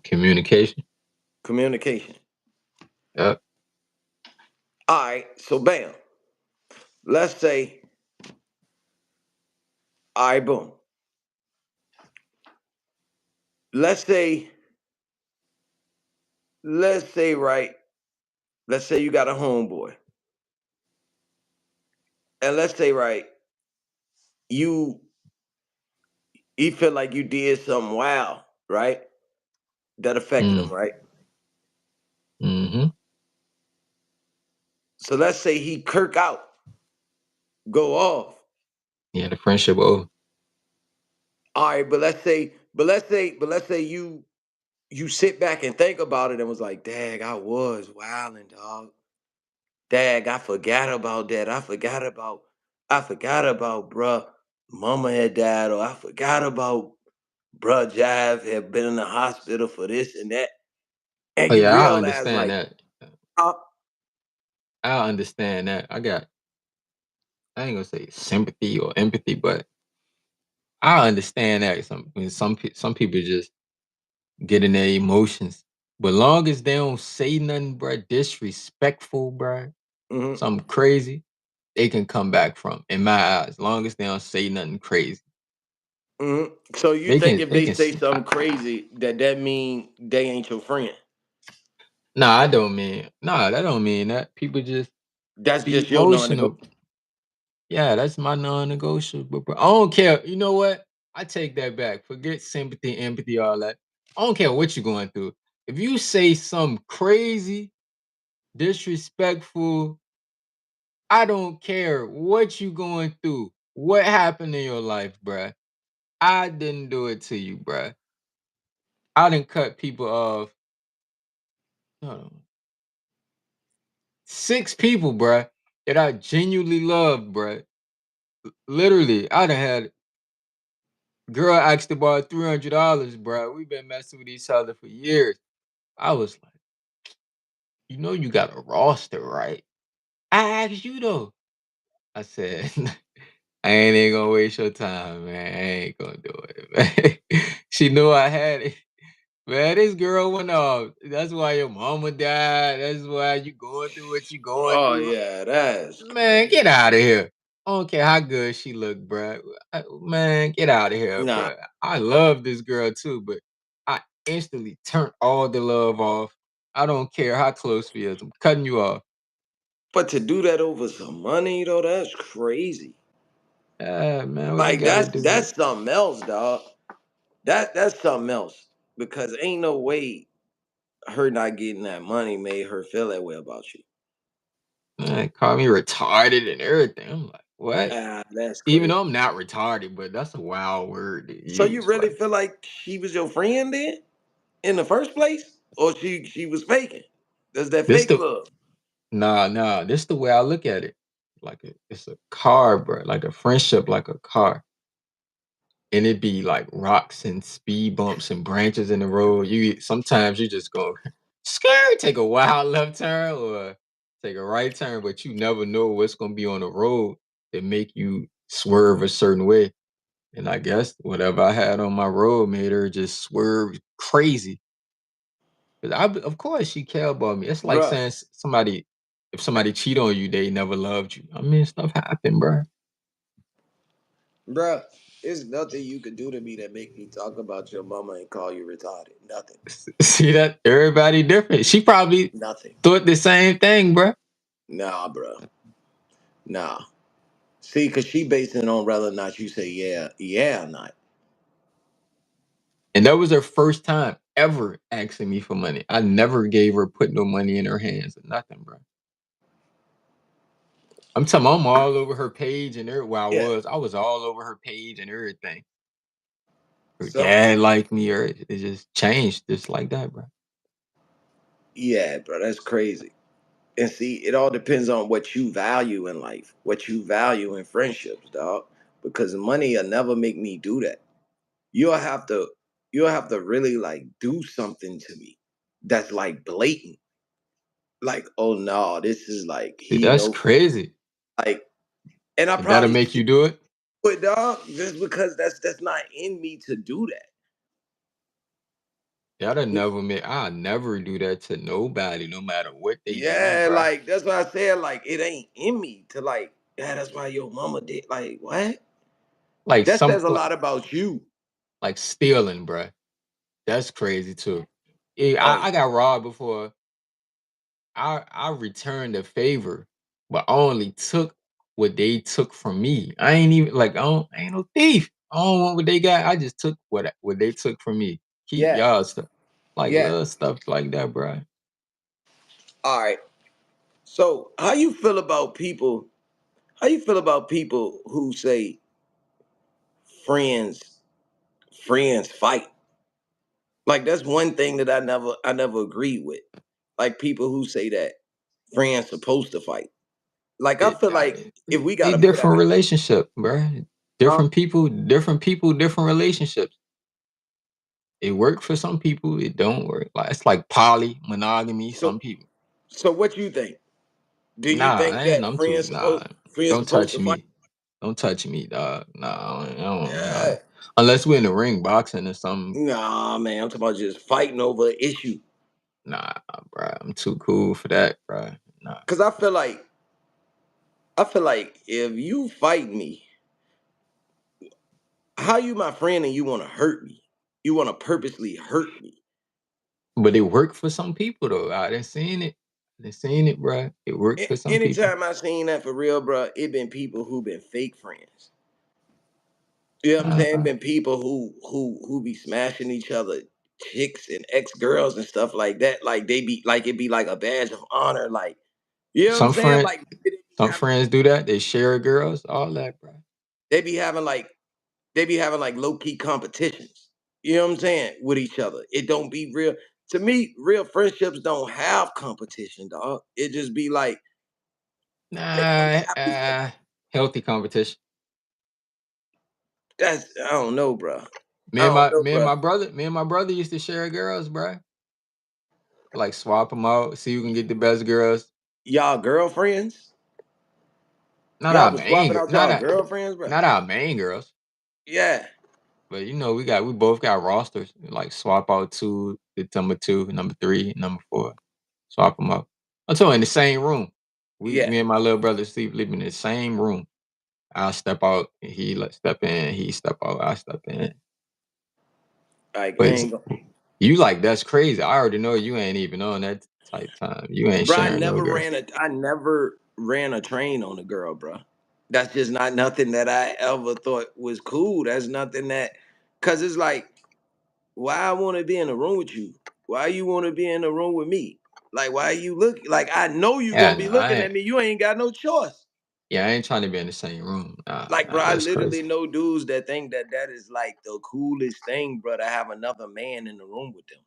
communication. Communication. Yep. All right, so bam. Let's say, all right, boom. Let's say, let's say, right. Let's say you got a homeboy, and let's say, right, you he feel like you did something wild, right? That affected him, Mm, right? mhm. So let's say he kirk out, go off. Yeah, the friendship over. All right, but let's say, but let's say you you sit back and think about it and was like, "Dag, I was wilding, dog. Dag, I forgot about that. I forgot about bruh. Mama had died, or I forgot about bruh Jive had been in the hospital for this and that." And Oh you yeah, I realize, understand like, that. uh, I understand that. I ain't gonna say sympathy or empathy, but I understand that some people just get in their emotions. But long as they don't say nothing, bruh, disrespectful, bruh, mhm, something crazy, they can come back from. In my eyes, long as they don't say nothing crazy, mhm. So you they think can. if They they can. say something crazy, that mean they ain't your friend? Nah, I don't mean. Nah, that don't mean that. People just That's be just your emotional. non-negotiable. Yeah, that's my non-negotiable, bro. I don't care. You know what? I take that back. Forget sympathy, empathy, all that. I don't care what you're going through. If you say something crazy, disrespectful, I don't care what you going through. What happened in your life, bruh? I didn't do it to you, bruh. I didn't cut people off. Hold on. 6 people, bruh, that I genuinely loved, bruh. Literally, I done had girl asked about $300, bruh. We've been messing with each other for years. I was like, you know, you got a roster, right? I asked you though. I said, I ain't even gonna waste your time, man. I ain't gonna do it, man. She knew I had it. Man, this girl went off. That's why your mama died. That's why you going through what you going Oh through. yeah, that's Man, get out of here. I don't care how good she looked, bruh. Man, get out of here, nah. bruh. I love this girl too, but I instantly turned all the love off. I don't care how close we is. I'm cutting you off. But to do that over some money though, that's crazy. Yeah, man, what you Like gotta that's do with that's something else, dog. That's something else. Because ain't no way her not getting that money made her feel that way about you. man, call me retarded and everything. I'm like, what? Ah, that's Even crazy. though I'm not retarded, but that's a wild word to So you use. really Like, feel like she was your friend then in the first place? Or she was faking? That's that this fake the love. nah, this the way I look at it. Like it's a car, bro. Like a friendship, like a car. And it be like rocks and speed bumps and branches in the road. You sometimes you just go scared, take a wild left turn or take a right turn, but you never know what's gonna be on the road that make you swerve a certain way. And I guess whatever I had on my road made her just swerve crazy. 'Cause of course she care about me. It's like Bruh, saying somebody if somebody cheat on you, they never loved you. I mean, stuff happen, bro. bruh, there's nothing you could do to me that make me talk about your mama and call you retarded. Nothing. See that? Everybody different. She probably Nothing. thought the same thing, bro. Nah, bruh. Nah. See, cause she basing it on whether or not you say yeah or not. And that was her first time ever asking me for money. I never gave her put no money in her hands or nothing, bro. I'm telling you, I'm all over her page and every where Yeah. I was all over her page and everything. Her So dad liked me, or it just changed just like that, bro. yeah, bro, that's crazy. And see, it all depends on what you value in life, what you value in friendships, dog. Because money will never make me do that. You'll have to, you'll have to really like do something to me that's like blatant. Like, oh no, this is like See, he that's know crazy. like, and I And that'll probably make you should do it. do it, dog, just because that's not in me to do that. That'll never make I'll never do that to nobody, no matter what they do, Yeah, bro. like that's why I said like it ain't in me to like. Yeah, that's why your mama did. Like what? Like That some says a lot about you. like stealing, bro. That's crazy too. Yeah, Oh I yeah, got robbed before. I returned the favor, but I only took what they took from me. I ain't even like I ain't no thief. I don't want what they got. I just took what they took from me. Keep yeah, y'all stuff. Like yeah. little stuff like that, bro. All right. So how you feel about people? How you feel about people who say friends friends fight? Like that's one thing that I never agreed with. Like people who say that friends supposed to fight. Like I It, feel like if we they gotta put our different relationship, bro. huh? Different people, different relationships. It work for some people. It don't work. Like it's like poly monogamy. So Some people. so what you think? Do you Nah, think man, that I'm too. Nah, friends don't supposed touch to fight? me. Don't touch me, dog. Nah, nah. Yeah. Unless we're in the ring boxing or something. Nah, man, I'm talking about just fighting over an issue. Nah, bro. I'm too cool for that, bro. Nah. Cause I feel like if you fight me, how you my friend and you want to hurt me? You want to purposely hurt me? But it worked for some people though. I didn't seen it. I didn't seen it, bro. It worked for some people. Anytime I seen that for real, bro, it been people who been fake friends. You know what I'm saying? Nah. Been people who be smashing each other, chicks and ex girls and stuff like that. Like they be like it be like a badge of honor. Like you know what I'm Some saying? friend, Like they be some having friends do that. They share girls, all that, bro. they be having like they be having like low key competitions. You know what I'm saying? With each other. It don't be real. To me, real friendships don't have competition, dog. It just be like they come Nah, happy for healthy competition. that's I don't know, bro. I don't know, bro. Me and my brother used to share girls, bro. Like swap them out, see who can get the best girls. Y'all girlfriends? Not Y'all our was main, swapping out not y'all our, girlfriends, bro? not our main girls. Yeah. But we both got rosters. Like swap out two, the number two, number three, number four. Swap them out. Until in the same room. Yeah. Me and my little brother sleep live in the same room. I'll step out, step in, he step out, I step in. Like I But ain't gonna you like that's crazy. I already know you ain't even on that type time. You ain't bro, sharing no girl. I never ran a train on a girl, bro. That's just not nothing that I ever thought was cool. That's nothing that cause it's like, why I wanna be in a room with you? Why you wanna be in a room with me? Like why you look like I know you Yeah, gonna be no, I looking ain't. at me. You ain't got no choice. Yeah, I ain't trying to be in the same room. Like, bro, I That's literally crazy. know dudes that think that that is like the coolest thing, bro, to have another man in the room with them.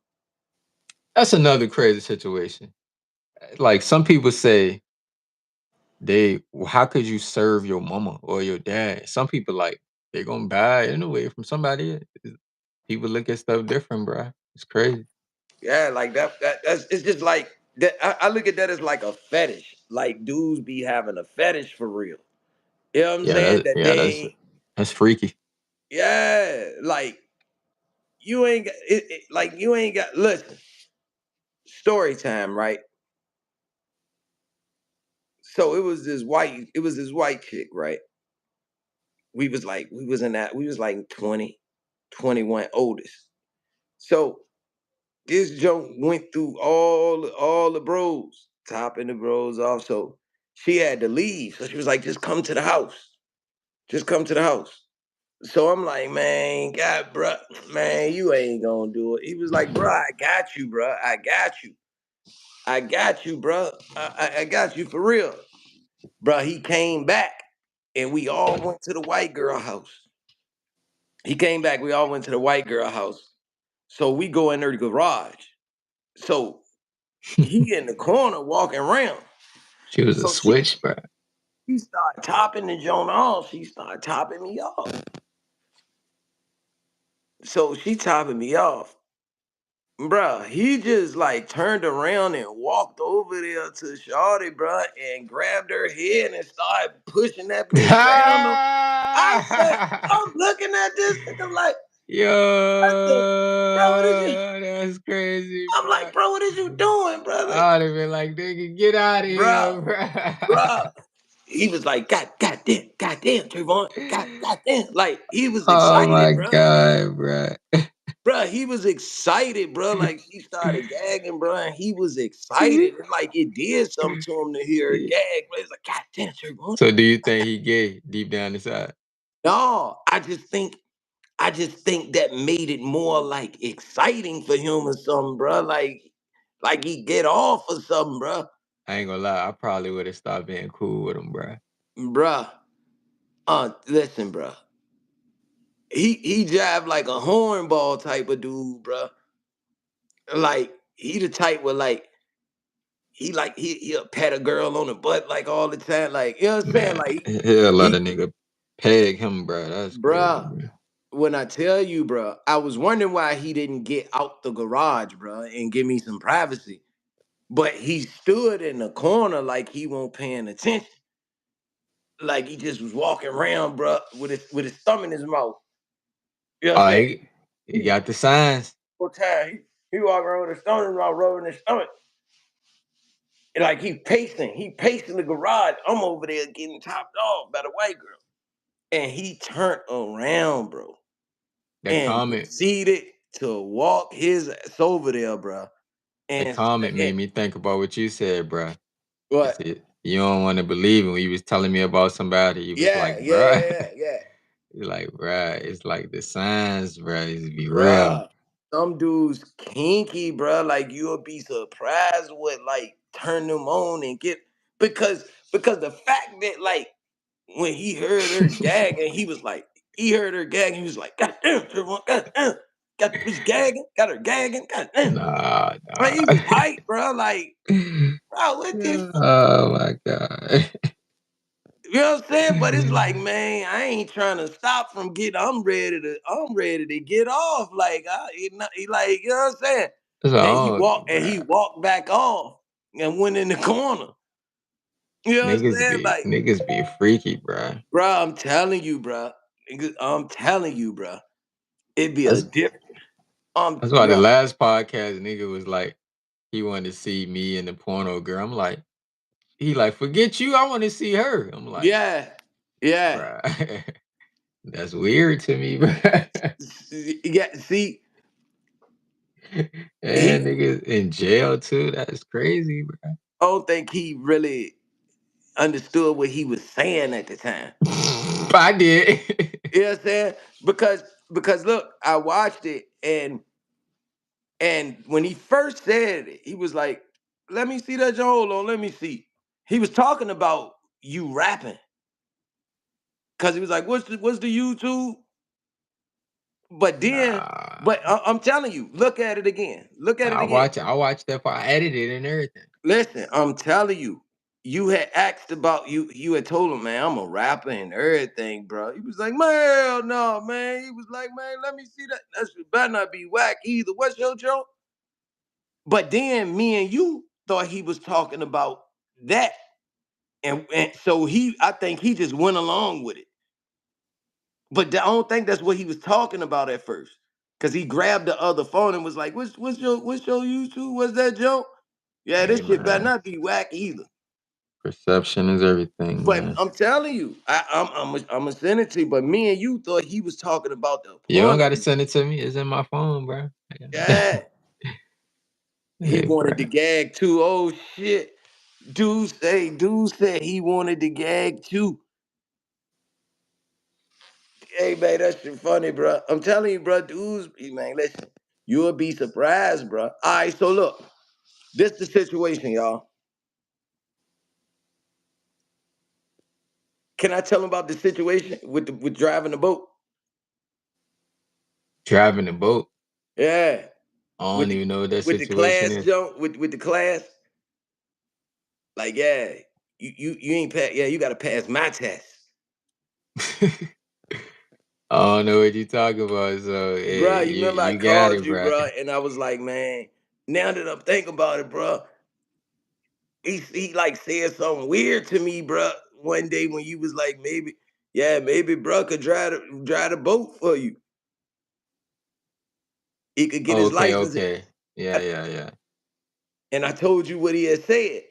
That's another crazy situation. Like some people say, how could you serve your mama or your dad? Some people like they gonna buy it anyway from somebody. People look at stuff different, bro. It's crazy. Yeah, like that's it's just like that. I look at that as like a fetish. Like dudes be having a fetish for real. You know what I'm Yeah, saying? That yeah, they ain't, that's freaky. yeah, like you ain't got like you ain't got listen, story time, right? So it was this white chick, right? We was like 20, 21 oldest. So this joke went through all the bros, topping the bros off. So she had to leave. So she was like, just come to the house. Just come to the house. So I'm like, man, God, bro, man, you ain't gonna do it. He was like, bro, I got you, bro. I got you. I got you, bro. I got you for real. Bro, he came back and we all went to the white girl house. He came back, we all went to the white girl house. So we go in there to the garage. So he in the corner walking around. She was a So switch, bro. she started topping the joint off. She started topping me off. So she topping me off. Bruh, he just like turned around and walked over there to Shawty, bruh, and grabbed her head and started pushing that bitch down. I said, I'm looking at this nigga like, I said, bro, what is you? Yo, that's crazy, I'm bro. like, bro, what is you doing, brother? I'd have been like, nigga, get out of Bruh, here, bro. bruh. He was like, goddamn, Trayvon, goddamn. Like, he was Oh excited, my bruh. god, bro. Bruh, he was excited, bruh. Like, she started gagging, bruh, and he was excited. And, like, it did something to him to hear her gag. But it's like, goddamn, Trayvon. So do you think he gay deep down inside? No, I just think that made it more, like, exciting for him or something, bruh. Like he get off or something, bruh. I ain't gonna lie, I probably would have stopped being cool with him, bro. Bruh, listen, bruh. He jive like a hornball type of dude, bruh. Like he the type where like he'll pat a girl on the butt like all the time. Like, you know what I'm saying? Man, Like he'll let a he nigga peg him, bro. That's crazy, bruh, bro. when I tell you, bruh, I was wondering why he didn't get out the garage, bruh, and give me some privacy. But he stood in the corner like he won't paying attention. Like he just was walking around, bruh, with his thumb in his mouth. You know what I'm Oh, saying? he got the signs. Whole time he walking around with his thumb in his mouth, rubbing his stomach. And like he pacing the garage. I'm over there getting topped off by the white girl. And he turned around, bro, The and comment, proceeded to walk his ass over there, bro. the comment And made me think about what you said, bro. You what? said you don't want to believe it when you was telling me about somebody. You was Yeah, like, yeah, bro, yeah, yeah, you're like, bro, it's like the signs, bro. It's be real. bruh. Some dudes kinky, bruh. Like you'll be surprised what like turn them on and get because the fact that like when he heard her gag and he heard her gag, he was like, God damn, Trevon, God damn, was gagging, got her gagging, God damn. Nah, Like, nah. he was hype, bro. Like, bro, what this? Oh my god. You know what I'm saying? But it's like, man, I ain't trying to stop from getting. I'm ready to get off. Like, he like, you know what I'm saying? It's And all, he bro. walked back off and went in the corner. You know what I'm saying? Like, Niggas be freaky, bro. bro, I'm telling you, bro. I'm telling you, bro. It'd be a That's different. that's why the Bro. last podcast nigga was like, he wanted to see me and the porno girl. I'm like, he like, forget you, I want to see her. I'm like, Yeah, yeah. bro, that's weird to me, bro. Yeah. See, And he. niggas in jail too. That's crazy, bro. I don't think he really understood what he was saying at the time. But I did. You know what I'm saying? Because look, I watched it and when he first said it, he was like, "Let me see that, Joe. Hold on, let me see." He was talking about you rapping because he was like, what's the YouTube?" But then, Nah. but I'm telling you, look at it again. Look at it again. I watched that part. I edited and everything. Listen, I'm telling you, you had asked about you had told him, man, I'm a rapper and everything, bro. He was like, man, no, man. He was like, man, let me see that. That shit better not be whack either. What's your joke? But then me and you thought he was talking about that. And so I think he just went along with it. But I don't think that's what he was talking about at first. Cause he grabbed the other phone and was like, what's your YouTube? What's that joke? Yeah, Hey this shit better man, not be whack either. perception is everything, But man. I'm telling you, I'm a send it to you. But me and you thought he was talking about the You don't porno. gotta send it to me. It's in my phone, bro. Yeah, he Hey, bro. wanted to gag too. Oh shit, dude said he wanted to gag too. Hey man, that shit funny, bro. I'm telling you, bro, dudes, man, listen, you'll be surprised, bro. All right, so look, this the situation, y'all. Can I tell them about the situation with driving the boat? Driving the boat. Yeah, I with don't the even know what that with the situation class is. jump with the class. Like, yeah, you ain't pass. Yeah, you got to pass my test, I don't know what you talking about. So bro. You you remember I you got called it, you, bro. bro, and I was like, man. Now that I'm thinking about it, bro, he like said something weird to me, bro. One day when you was like, maybe, yeah, maybe, bro, could drive the boat for you. He could get his Okay, license, okay. Yeah, yeah, yeah. and I told you what he had said.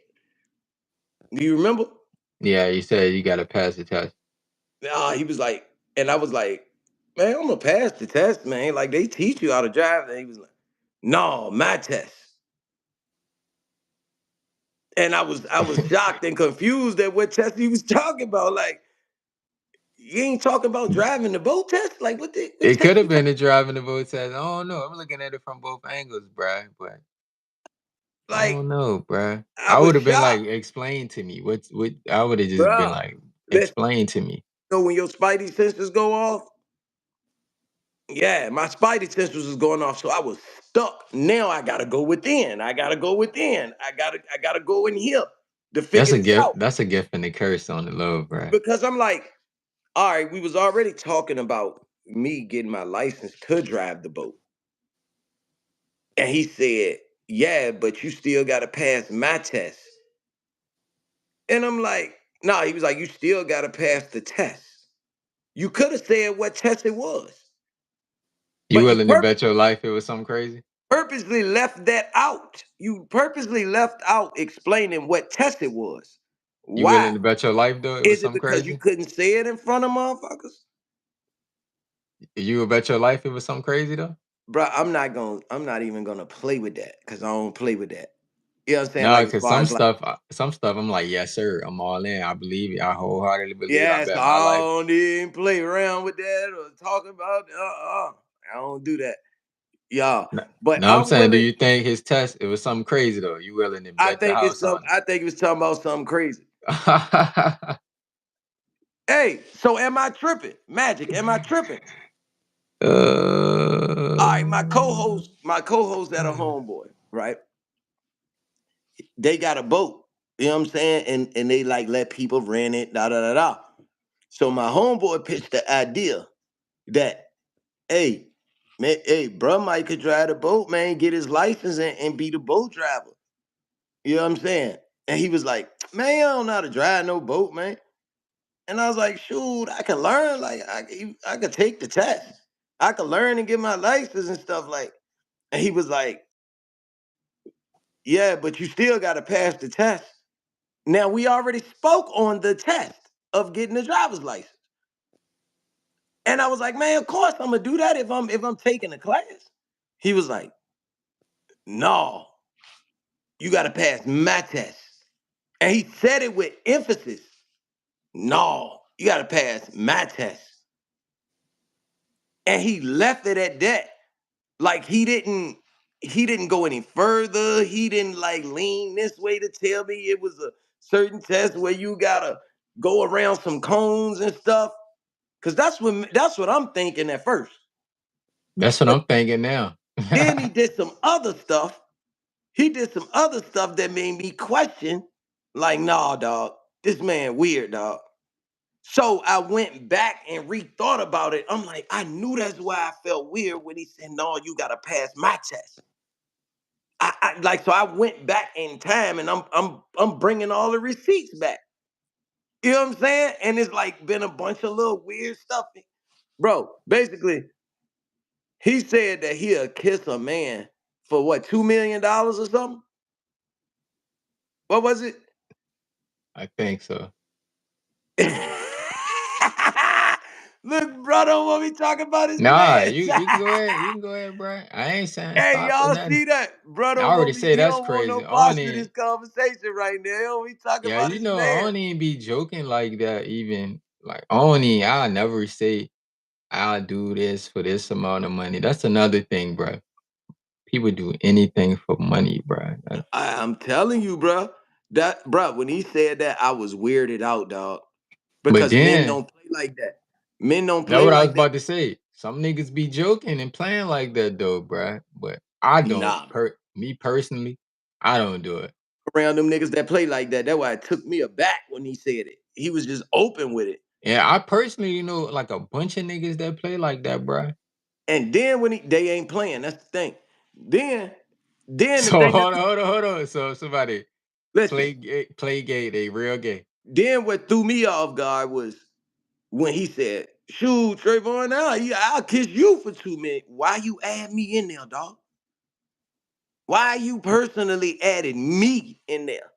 Do you remember? Yeah, you said you gotta pass the test. Nah, he was like, and I was like, man, I'm gonna pass the test, man. Like they teach you how to drive. And he was like, no, my test. And I was shocked and confused at what test he was talking about. Like, you ain't talking about driving the boat test? Like what It could test have you been talking? the driving the boat test. I don't know. I'm looking at it from both angles, bruh. But I Like, don't know, bruh. I I was would have been like, shocked, explain to me. What I would have just been bro. like, Listen, explain to me. when your spidey senses go off, Yeah, my spidey senses was going off, so I was stuck. Now I gotta go within. I gotta go within. I gotta go in here to That's figure a this gift. out. That's a gift and a curse on the low, bro. Because I'm like, all right, we was already talking about me getting my license to drive the boat. And he said, yeah, but you still gotta pass my test. And I'm like, nah, he was like, you still gotta pass the test. You could have said what test it was, You but you willing to bet your life it was something crazy? purposely left that out. You purposely left out explaining what test it was. You Why? willing to bet your life though it was Is it something because you crazy? couldn't say it in front of motherfuckers? You would bet your life it was something crazy though? Bro, I'm not even gonna play with that because I don't play with that. You know what I'm saying? No, Like as because far as like, some stuff I'm like, yes, sir, I'm all in. I believe it. I wholeheartedly believe it. I yeah, so bet my I life. don't even play around with that or talk about I don't do that. Yeah. No, But no, I'm I'm saying, do willing, you think his test it was something crazy though? You willing to bet your house on I think it was talking about something crazy. it? Hey, so am I tripping? Magic, am I tripping? All right, uh, my co-host at a homeboy, right? They got a boat. You know what I'm saying? And they like let people rent it, da da da da. So my homeboy pitched the idea that, hey, man, hey, bro Mike could drive the boat, man, get his license and be the boat driver. You know what I'm saying? And he was like, man, I don't know how to drive no boat, man. And I was like, shoot, I can learn. Like, I could take the test. I could learn and get my license and stuff like. And he was like, yeah, but you still got to pass the test. Now we already spoke on the test of getting the driver's license. And I was like, man, of course I'm gonna do that if I'm taking a class. He was like, no, you gotta pass my test. And he said it with emphasis. No, you gotta pass my test. And he left it at that. Like he didn't go any further. He didn't like lean this way to tell me it was a certain test where you gotta go around some cones and stuff. Cause that's what I'm thinking at first. that's what But I'm thinking now. then he did some other stuff. He did some other stuff that made me question, like, nah, dog, this man weird, dog. So I went back and rethought about it. I'm like, I knew that's why I felt weird when he said, no, you gotta pass my test. So I went back in time and I'm bringing all the receipts back. You know what I'm saying? And it's like been a bunch of little weird stuff. Bro, basically, he said that he'll kiss a man for what, $2 million or something? What was it? I think so. Look, bro, don't want me talking about his Nah, man. you can go ahead. You can go ahead, bro. I ain't saying Hey, stop or y'all nothing. see that? Bro, I don't already want me. say He that's don't want no crazy. I don't parts of this even, conversation right now. He don't be talking yeah, about you his know, I man. don't even be joking like that. Even like, I don't even, I'll never say I'll do this for this amount of money. That's another thing, bro. People do anything for money, bro. I'm telling you, bro. That, bro, when he said that, I was weirded out, dog. But Because men then, don't play like that. Men don't that's play what I was like that. about to say. Some niggas be joking and playing like that though, bro. But I don't. Nah, bro. Me personally, I don't do it. Around them niggas that play like that. That's why it took me aback when he said it. He was just open with it. Yeah, I personally, like a bunch of niggas that play like that, bro. And then when they ain't playing, that's the thing. Then, then the So thing hold that on, hold on, hold on. So somebody listen, play gay, they real gay. then what threw me off guard was when he said, shoot, Trayvon, I'll kiss you for 2 minutes. Why you add me in there, dog? Why you personally added me in there?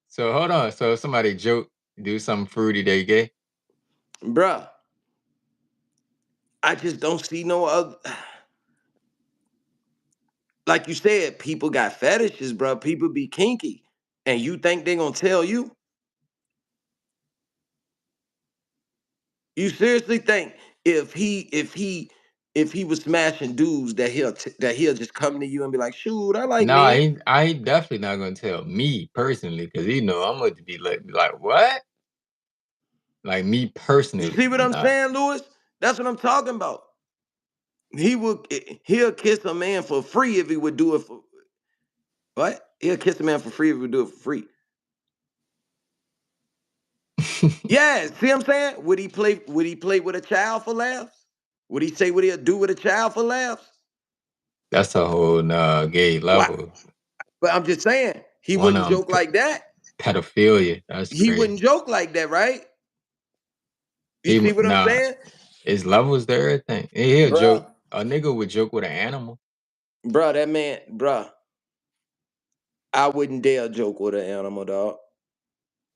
So hold on. So somebody joke, do something fruity, they gay. Bruh, I just don't see no other. Like you said, people got fetishes, bruh. People be kinky. And you think they gonna tell you? You seriously think if he was smashing dudes that that he'll just come to you and be like, shoot, I like Nah, men. I ain't definitely not gonna tell me personally, cause I'm gonna be like what? Like me You personally, see what I'm nah. saying, Lewis? That's what I'm talking about. He'll kiss a man for free if he would do it for what? He'll kiss a man for free if he would do it for free. Yeah, see what I'm saying? Would he play with a child for laughs? Would he say what he'll do with a child for laughs? That's a whole gay Why? level. But I'm just saying, he One wouldn't of them joke like that. pedophilia. That's He crazy. wouldn't joke like that, right? You see what I'm Nah, saying? it's levels to everything. He'll Bruh, joke. A nigga would joke with an animal. that man, I wouldn't dare joke with an animal, dog.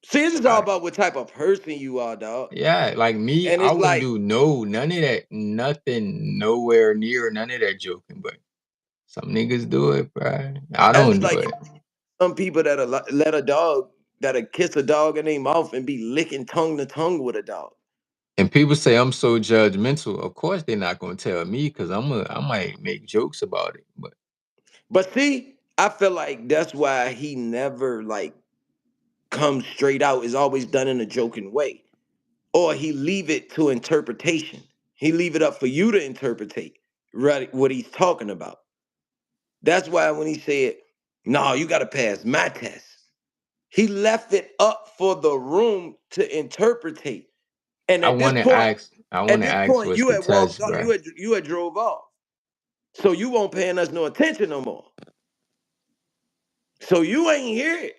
See, this is all I, about what type of person you are, dog. yeah, like me, And I it's wouldn't like, do none of that, nothing, nowhere near none of that joking. But some niggas do it, bro. I that's don't just do like it. some people let a dog, that'll kiss a dog in their mouth and be licking tongue to tongue with a dog. And people say I'm so judgmental. Of course, they're not gonna tell me because I might make jokes about it. But see, I feel like that's why he never like comes straight out. Is always done in a joking way, or he leave it to interpretation. He leave it up for you to interpretate right what he's talking about. That's why when he said, "No, you got to pass my test," he left it up for the room to interpretate. And I want to ask. I want to ask, what's you the had walked test, off, bro? you had drove off, so you won't paying us no attention no more. So you ain't hear it.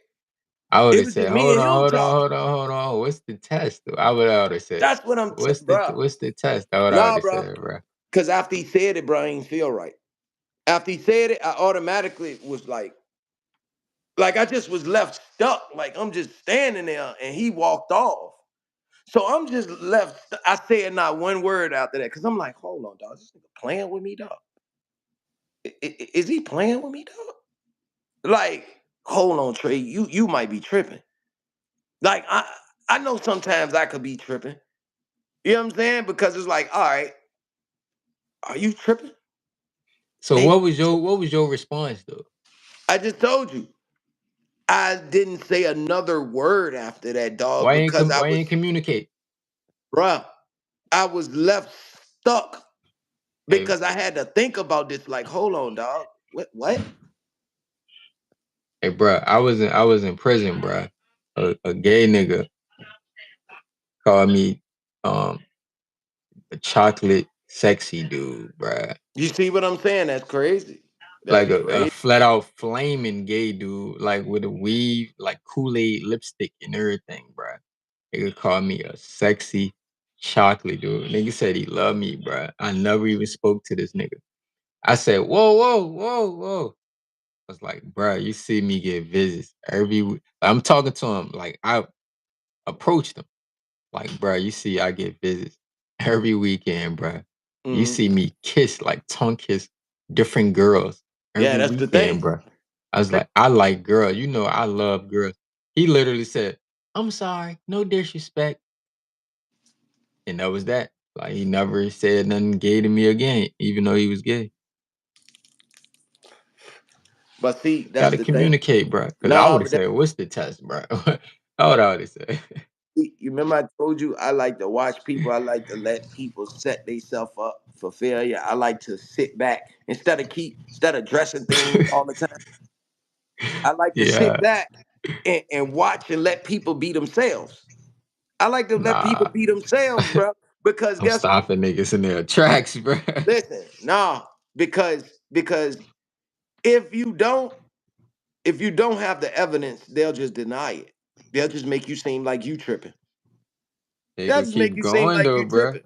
I would It have was just said, me hold and on, him hold on, talking. hold on, hold on. What's the test? Though? I would have said, That's what bro. what's the test? That's what I would Nah, have bro. said, bro. Because after he said it, bro, I ain't feel right. After he said it, I automatically was like I just was left stuck. Like I'm just standing there, and he walked off. So I'm just left. I said not one word after that because I'm like, hold on, dog. Is this nigga playing with me, dog? Is he playing with me, dog? Like, hold on, Trey. You might be tripping. Like I know sometimes I could be tripping. You know what I'm saying? Because it's like, all right, are you tripping? So And what was your response though? I just told you, I didn't say another word after that, dog, because Why ain't communicate? bruh, I was left stuck Hey, because I had to think about this. Like, hold on, dog. What? hey, bro, I was in prison, bro. A gay nigga called me um a chocolate sexy dude, bro. You see what I'm saying? That's crazy. Like That's a crazy. flat out flaming gay dude, like with a weave, like Kool-Aid lipstick and everything, bro. Nigga called me a sexy chocolate dude. Nigga said he loved me, bro. I never even spoke to this nigga. I said, whoa, whoa, whoa, whoa. I was like, bro, you see me get visits every week. I'm talking to him like I approached him. Like, bro, you see I get visits every weekend, bro. You Mhm. see me kiss, like tongue kiss different girls Yeah, every that's the weekend, thing. bro. I was like, I like girls. You know, I love girls. He literally said, I'm sorry, no disrespect. And that was that. Like, he never said nothing gay to me again, even though he was gay. But see, that's Gotta the thing. communicate, bro. Because I No, would have but that, said, what's the test, bro? How would I would have said? you remember I told you I like to watch people. I like to let people set themselves up for failure. I like to sit back instead of dressing things all the time. I like to sit Yeah, back and watch and let people be themselves. I like to let people nah. be themselves, bro. Because I'm guess what? stopping niggas in their tracks, bro. Listen, nah, because if you don't if you don't have the evidence, they'll just deny it. They'll just make you seem like you tripping. They They'll gonna just make keep you seem going like though, you bro. tripping.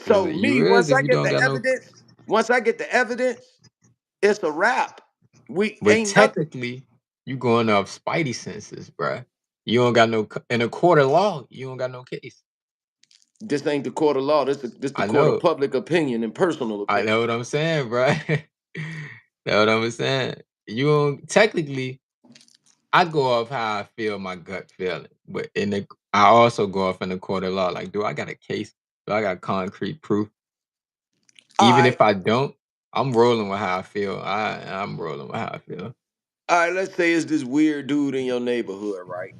Cause So me, you is if you don't got no. once I get the evidence, it's a wrap. We But ain't nothing. technically, you going off Spidey senses, bro. You don't got no in a court of law. You don't got no case. This ain't the court of law. This the I court of know. public opinion and personal I opinion. know what I'm saying, bro. Know what I'm saying. You don't technically. I go off how I feel, my gut feeling, but I also go off in the court of law. Like, do I got a case? Do I got concrete proof? All Even right, if I don't, I'm rolling with how I feel. I'm rolling with how I feel. all right. Let's say it's this weird dude in your neighborhood, right?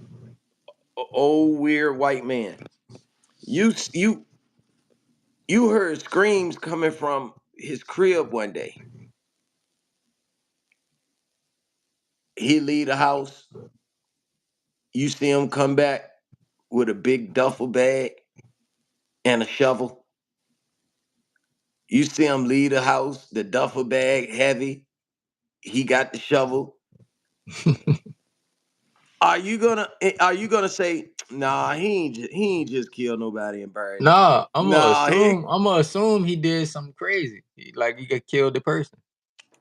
Old weird white man. You You heard screams coming from his crib one day. He leave the house. You see him come back with a big duffel bag and a shovel. You see him leave the house, the duffel bag heavy. He got the shovel. Are you gonna say, nah, he ain't just killed nobody and buried them? Nah, Nah, I'm gonna assume he did something crazy. Like he could kill the person.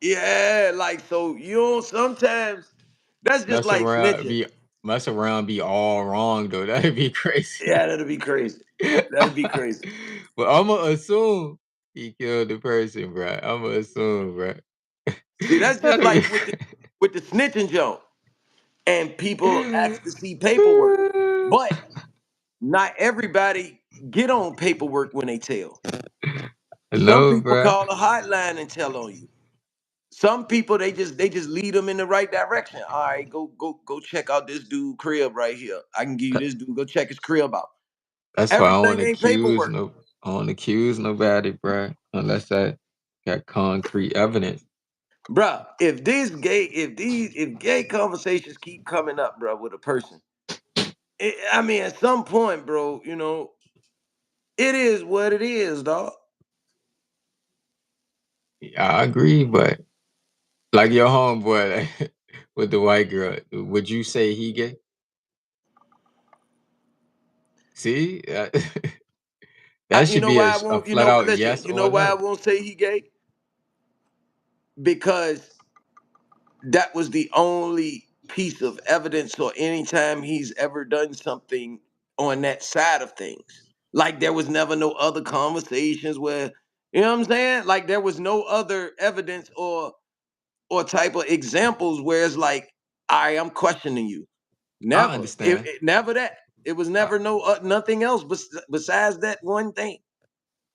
yeah, like so you know sometimes that's just Mess like around, snitching. be mess around, be all wrong though. That'd be crazy. Yeah, that'd be crazy. That'd be crazy. But I'm gonna assume he killed the person, bro. I'm gonna assume, bro. See, that's just That'd be like with the snitching joke. And people ask to see paperwork. But not everybody get on paperwork when they tell. Some no, people bro. call a hotline and tell on you. Some people they just lead them in the right direction. All right, go check out this dude crib right here. I can give you this dude. Go check his crib out. That's why Everything ain't paperwork, I don't accuse nobody, bro, unless I got concrete evidence. bruh. If gay conversations keep coming up, bruh, with a person, I mean, at some point, bro, it is what it is, dog. Yeah, I agree, but like your homeboy with the white girl, would you say he gay? See, that You should know be why I a won't? flat out Listen. yes You know or why I no. won't say he gay? Because that was the only piece of evidence or anytime he's ever done something on that side of things. Like there was never no other conversations where, you know what I'm saying? Like there was no other evidence or type of examples where it's like, I'm questioning you. I Never. understand. Never that. It was I, never no nothing else besides that one thing.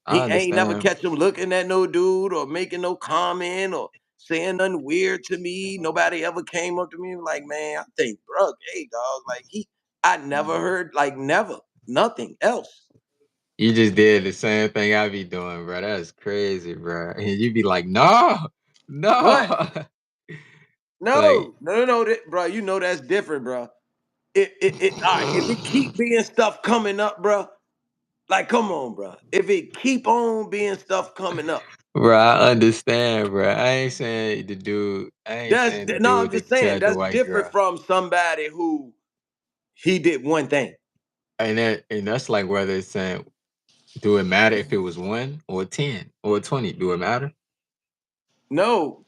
I He ain't never understand. catch him looking at no dude or making no comment or saying nothing weird to me. Nobody ever came up to me and like, man, I think, bro, hey, dog, like I never heard, like, never, nothing else. You just did the same thing I be doing, bro. That's crazy, bro. And you be like, no, What? no. Like, No, bro. You know that's different, bro. All right, if it keep being stuff coming up, bro, like, come on, bro. If it keep on being stuff coming up, bro, I understand, bro. I ain't saying the no, I'm dude just that saying killed the that's white different girl. from somebody who he did one thing. And that's like whether it's saying, do it matter if it was 1 or 10 or 20? Do it matter? No,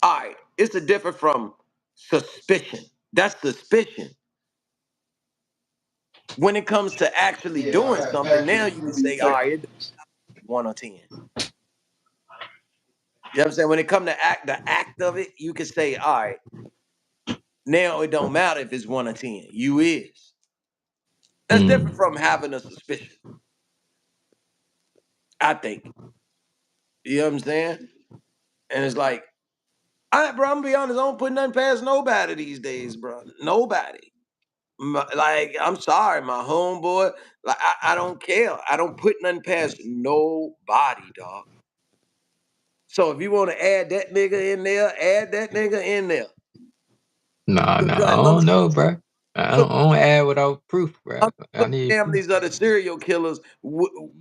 all right, it's a different from suspicion. That's suspicion. When it comes to actually doing something, now you can say, all right, it's 1 or 10. You know what I'm saying? When it come to the act of it, you can say, all right, now it don't matter if it's 1 or 10. You is. That's different Mm. from having a suspicion, I think. You know what I'm saying? And it's like, all right, bro, I'm gonna be honest, I don't put nothing past nobody these days, bro. Nobody. Like, I'm sorry, my homeboy. Like, I don't care. I don't put nothing past nobody, dog. So if you want to add that nigga in there, add that nigga in there. Nah, Cause nah, I like, don't know, bro. look, I don't add without proof, bro. I some need proof. families of the serial killers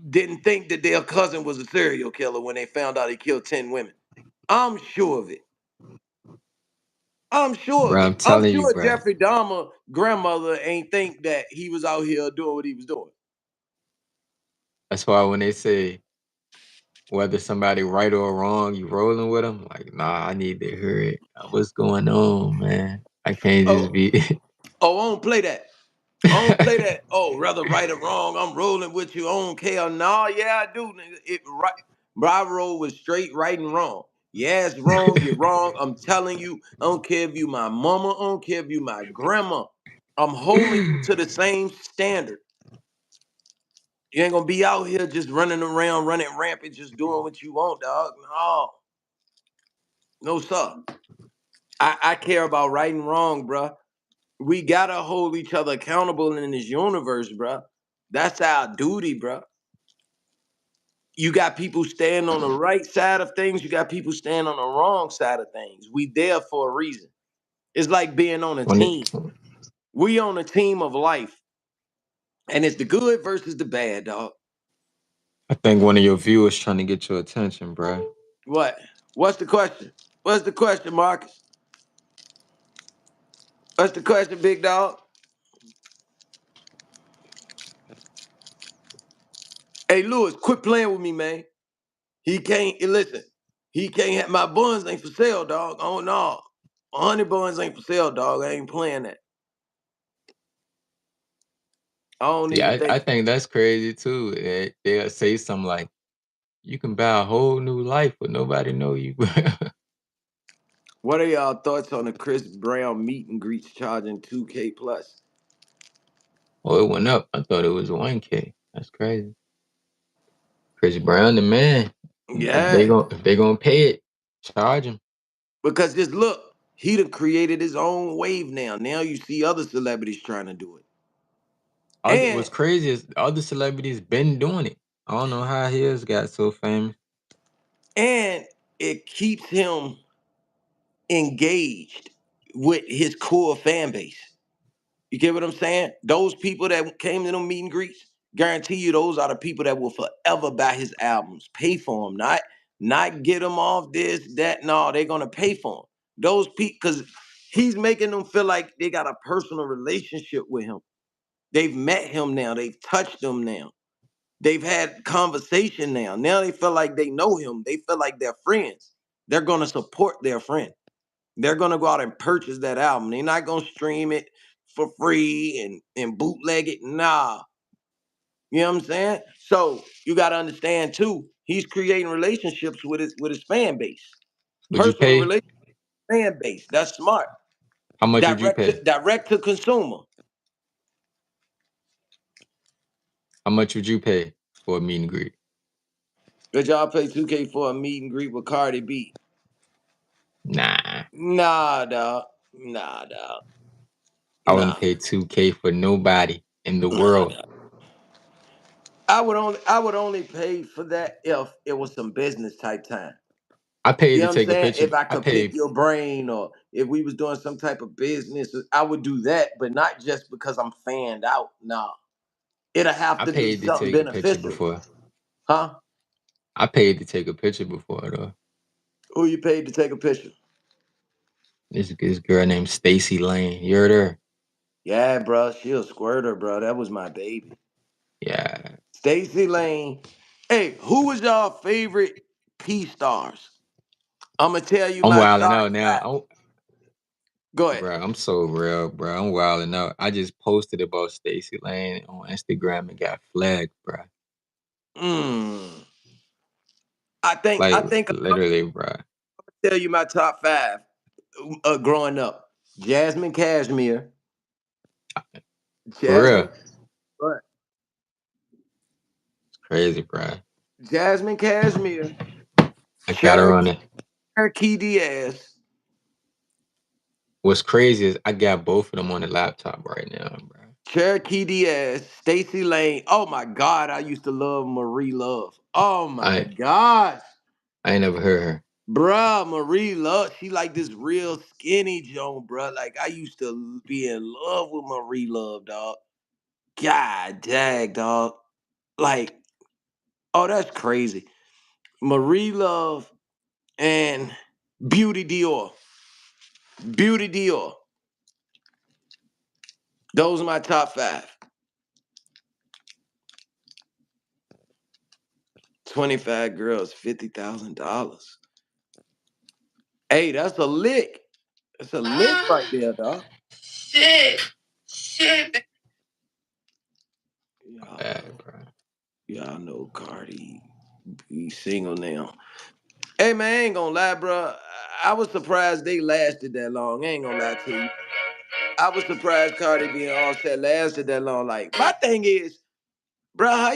didn't think that their cousin was a serial killer when they found out he killed 10 women. I'm sure of it. I'm sure Bro, of I'm it. I'm telling you, sure bro. Jeffrey Dahmer grandmother ain't think that he was out here doing what he was doing. That's why when they say whether somebody right or wrong, you rolling with them, like, nah, I need to hear it. What's going on, man? I can't just Oh, be. oh, I don't play that. I don't play that. Oh, rather right or wrong, I'm rolling with you. I don't care. No, yeah, I do, nigga. It right. My roll was straight right and wrong. Yeah, it's wrong. You're wrong. I'm telling you. I don't care if you my mama. I don't care if you my grandma. I'm holding you to the same standard. You ain't gonna be out here just running around, running rampant, just doing what you want, dog. No, no, sir. I care about right and wrong, bruh. We gotta hold each other accountable in this universe, bruh. That's our duty, bruh. You got people standing on the right side of things. You got people standing on the wrong side of things. We there for a reason. It's like being on a When team. it, We on a team of life, and it's the good versus the bad, dog. I think one of your viewers trying to get your attention, bro. What? What's the question? What's the question, Marcus? What's the question, big dog? Hey, Lewis, quit playing with me, man. He can't listen. He can't have my buns ain't for sale, dog. Oh no, 100 buns ain't for sale, dog. I ain't playing that. I don't See, even I think. think that's crazy too. They'll say something like, "You can buy a whole new life, but nobody know you." What are y'all thoughts on the Chris Brown meet and greets charging 2K plus? Oh, it went up. I thought it was 1K. That's crazy. Chris Brown, the man. Yeah, If they gonna pay it, charge him. because just look, he done created his own wave now. Now you see other celebrities trying to do it, and What's crazy is other celebrities been doing it. I don't know how his got so famous. and it keeps him engaged with his core fan base. You get what I'm saying? Those people that came to them meet and greets, guarantee you those are the people that will forever buy his albums, pay for them, not get them off this, that. No, they're gonna pay for them. Those people, because he's making them feel like they got a personal relationship with him. They've met him now. They've touched him now. They've had conversation now. Now they feel like they know him. They feel like they're friends. They're gonna support their friend. They're gonna go out and purchase that album. They're not gonna stream it for free and bootleg it. Nah. You know what I'm saying? So you gotta understand too, he's creating relationships with his fan base. Would you Personal pay? relationship fan base. That's smart. How much would you pay? Direct to consumer. How much would you pay for a meet and greet? Did y'all pay 2K for a meet and greet with Cardi B? Nah, Nah, dog. Nah, dog. I wouldn't Nah. pay 2K for nobody in the Nah, world. dog. I would only pay for that if it was some business type time. I paid You to know what I'm take a saying? picture. If I I could pick paid. your brain or if we was doing some type of business, I would do that, but not just because I'm fanned out. Nah. It'll have I to be paid to something take a picture beneficial. before. Huh? I paid to take a picture before though. Who you paid to take a picture? This girl named Stacy Lane. You heard her? Yeah, bro. She a squirter, bro. That was my baby. Yeah. Stacey Lane. Hey, who was y'all favorite P stars? I'm gonna tell you I'm my wilding top out now. five. Go ahead. Bro, I'm so real, bro. I'm wilding out. I just posted about Stacy Lane on Instagram and got flagged, bro. Mm. I Like think I'm literally, bro. gonna tell you my top five growing up. Jasmine Cashmere. For Jasmine. real. What? It's crazy, bro. Jasmine Cashmere. I got her on it. Cherokee Diaz. What's crazy is I got both of them on the laptop right now, bro. Cherokee Diaz, Stacey Lane. Oh my God, I used to love Marie Love. Oh my I gosh. I ain't never heard her. Bruh, Marie Love, she like this real skinny Joan, bruh. Like I used to be in love with Marie Love, dog. God dang, dog. Like, oh, that's crazy. Marie Love and Beauty Dior. Beauty Dior. Those are my top five. 25 girls, $50,000. Hey, that's a lick. That's a lick right there, dog. Shit. Shit. My Y'all bad, know, bro. y'all know Cardi. Be single now. Hey man, I ain't gonna lie, bro. I was surprised they lasted that long. I ain't gonna lie to you. I was surprised Cardi being all set lasted that long. Like my thing is, bro, how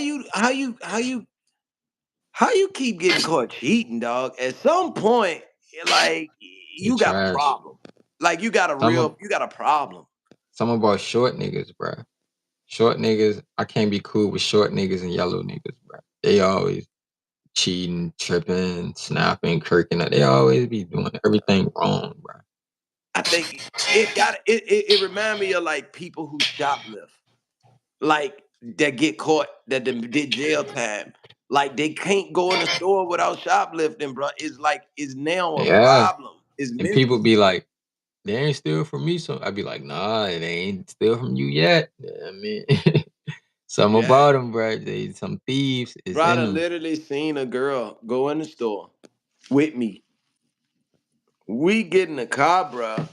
you keep getting caught cheating, dog? At some point, like You you got a trash. problem. Like Some of you got a problem. some about short niggas, bro. Short niggas, I can't be cool with short niggas and yellow niggas, bro. They always cheating, tripping, snapping, kirking. They always be doing everything wrong, bro. I think it remind me of like people who shoplift, like that get caught that did jail time. Like they can't go in the store without shoplifting, bro. It's like it's now a Yeah. problem. It's And people mental. be like, they ain't steal from me. So I'd be like, nah, they ain't steal from you yet. I mean, some Yeah, about them, bro. They some thieves is bro. I in done them. literally seen a girl go in the store with me. We get in the car, bro.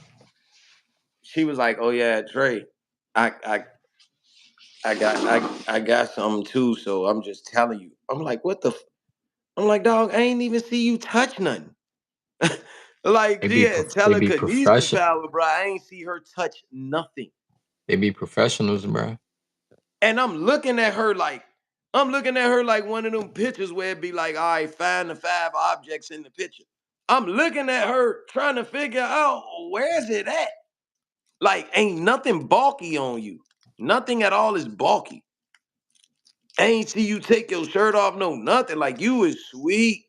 She was like, "Oh yeah, Trey, I I I got something too. So I'm just telling you." I'm like, "What the?" I'm like, "Dog, I ain't even see you touch nothing." Like, They she be had they be telekinesis profession. power, bro. I ain't see her touch nothing. They be professionals, bro. And I'm looking at her like one of them pictures where it be like, all right, find the 5 objects in the picture. I'm looking at her trying to figure out where's it at. Like, ain't nothing bulky on you. Nothing at all is bulky. I ain't see you take your shirt off, no nothing. Like you is sweet.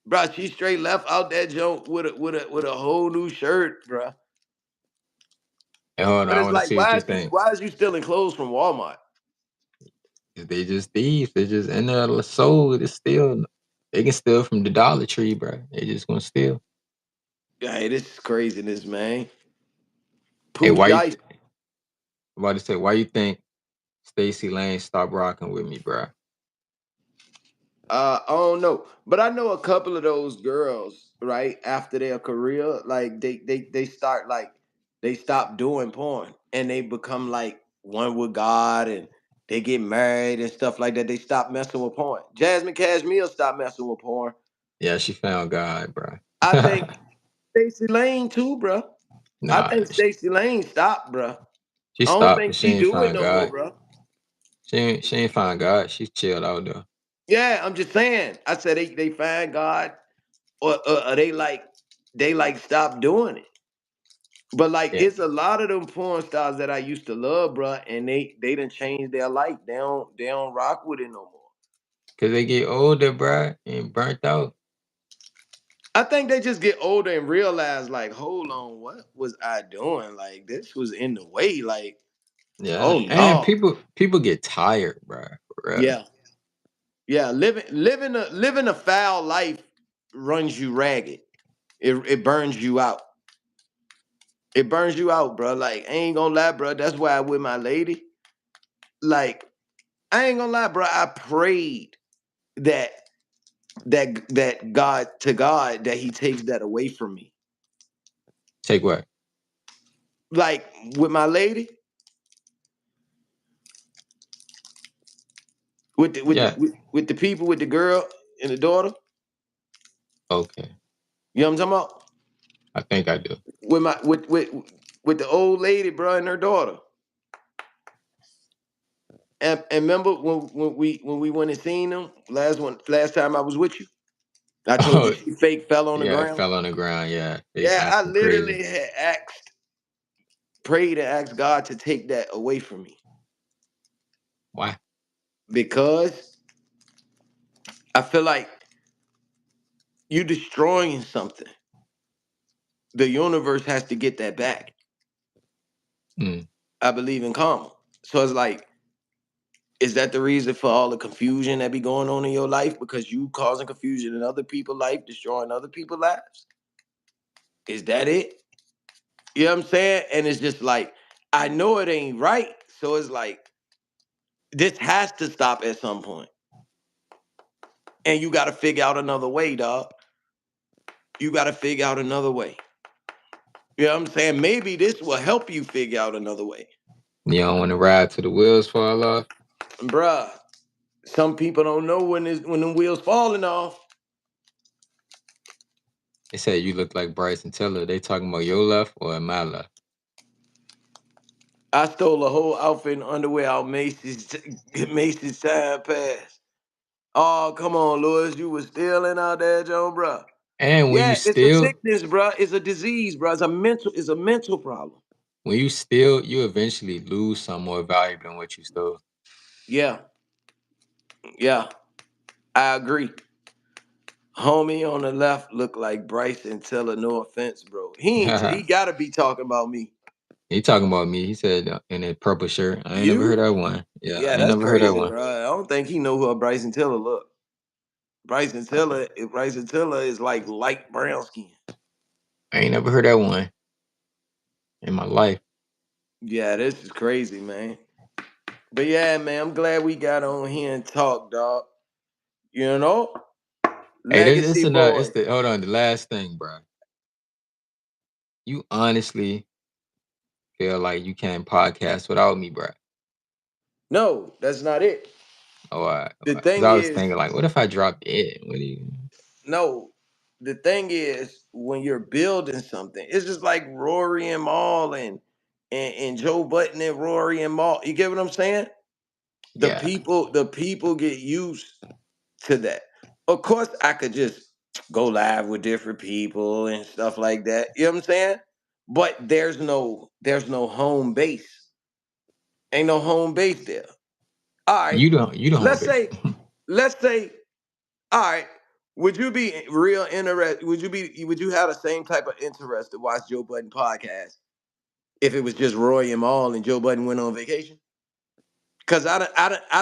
Bro, she straight left out that joint with a whole new shirt, bro. Hey, hold on, But I it's want to like, see what you think. why is you stealing clothes from Walmart? They just thieves. They just in their soul. It's still. They can steal from the Dollar Tree, bro. They just gonna steal. Hey, this is craziness, man. Hey, why Poochie you? Ice. I'm about to say, why you think Stacey Lane stopped rocking with me, bro? I don't know, but I know a couple of those girls. Right after their career, like they start like they stop doing porn and they become like one with God and they get married and stuff like that. They stop messing with porn. Jasmine Cashmere stopped messing with porn. Yeah, she found God, bro. I think Stacey Lane too, bro. I Nah, think Stacey Lane stopped, bro. she I don't stopped, think but she she ain't do it find no more, God. bro. She ain't find God. She chilled out there. Yeah, I'm just saying. I said they find God, or they like stop doing it. But like Yeah, it's a lot of them porn stars that I used to love, bro, and they done changed their life. They don't rock with it no more. cause they get older, bro, and burnt out. I think they just get older and realize like, hold on, what was I doing? Like this was in the way. Like, Yeah, oh and no, people get tired, bro. For real. yeah, yeah. Living a foul life runs you ragged. It burns you out. It burns you out, bro. Like I ain't gonna lie, bro. That's why I with my lady. Like I ain't gonna lie, bro. I prayed that that God that He takes that away from me. Take what? Like with my lady, Yeah. with the people, with the girl and the daughter. Okay. You know what I'm talking about? I think I do. With my with the old lady, bro, and her daughter. And remember when we went and seen them last time I was with you. I told you Oh, she fake fell on the yeah, it ground. fell on the ground. Yeah, they Yeah, I acting crazy. literally had prayed and asked God to take that away from me Why? because I feel like you destroying something. The universe has to get that back. Mm. I believe in karma. So it's like, is that the reason for all the confusion that be going on in your life? Because you causing confusion in other people's life, destroying other people's lives? Is that it? You know what I'm saying? And it's just like, I know it ain't right. So it's like, this has to stop at some point. And you got to figure out another way, dog. You got to figure out another way. You know what I'm saying? Maybe this will help you figure out another way. You don't want to ride till the wheels fall off. Bruh, some people don't know when the wheels falling off. They said you look like Bryson Tiller. They talking about your left or my left? I stole a whole outfit and underwear out Macy's Time Pass. Oh, come on, Lewis. You was stealing out there, Joe, bruh. And Yeah, it's a sickness, bruh. It's a disease, bruh. It's a mental problem. when you steal, you eventually lose some more valuable than what you stole. Yeah. Yeah. I agree. Homie on the left look like Bryson Tiller. No offense, bro. He gotta be talking about me. He talking about me. He said in a purple shirt. I ain't never heard You? that one. Yeah, Yeah, I ain't that's never heard that crazy, one. bro. I don't think he know who a Bryson Tiller look. Bryson Tiller is like light brown skin. I ain't never heard that one in my life. Yeah, this is crazy, man. But yeah, man, I'm glad we got on here and talk, dog. You know, Hey, Legacy it's boy. the hold on, the last thing, bro. You honestly feel like you can't podcast without me, bro? No, that's not it. Oh, The because thing I was is, thinking like, what if I drop it? What do you? no, the thing is, when you're building something, it's just like Rory and Maul and Joe Button and Rory and Maul. You get what I'm saying? Yeah, The people get used to that. Of course, I could just go live with different people and stuff like that. You know what I'm saying? But there's no home base. Ain't no home base there. All right. you don't Let's base. say, let's say, all right. Would you be real interested? Would you have the same type of interest to watch Joe Budden podcast if it was just Roy and Maul and Joe Budden went on vacation? Cause I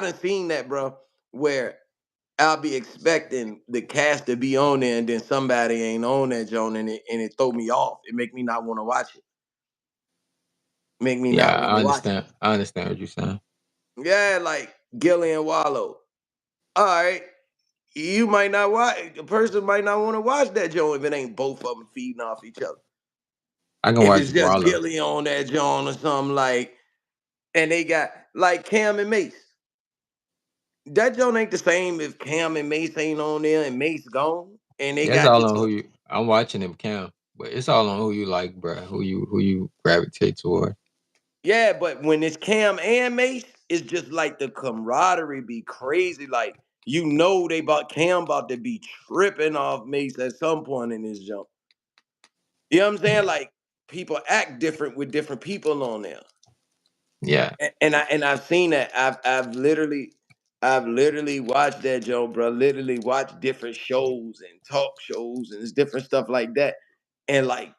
done seen that, bro, where I'll be expecting the cast to be on there, and then somebody ain't on that joint, and it throw me off. It make me not want to watch it. Make me Yeah, not want to watch it. I understand what you're saying. Yeah, like Gilly and Wallow. All right, you might not watch. A person might not want to watch that joint if it ain't both of them feeding off each other. I can If watch it's just Wallow. Gilly on that joint or something like, and they got like Cam and Mace. That joint ain't the same if Cam and Mace ain't on there and Mace gone, and they Yeah, it's got all the on who you. I'm watching him count, but it's all on who you like, bro. Who you gravitate toward. Yeah, but when it's Cam and Mace, it's just like the camaraderie be crazy. Like they about Cam about to be tripping off Mace at some point in this jump. You know what I'm saying? Like people act different with different people on there. Yeah, And I've seen that. I've literally watched that, Joe, bro. Literally watched different shows and talk shows and it's different stuff like that. And like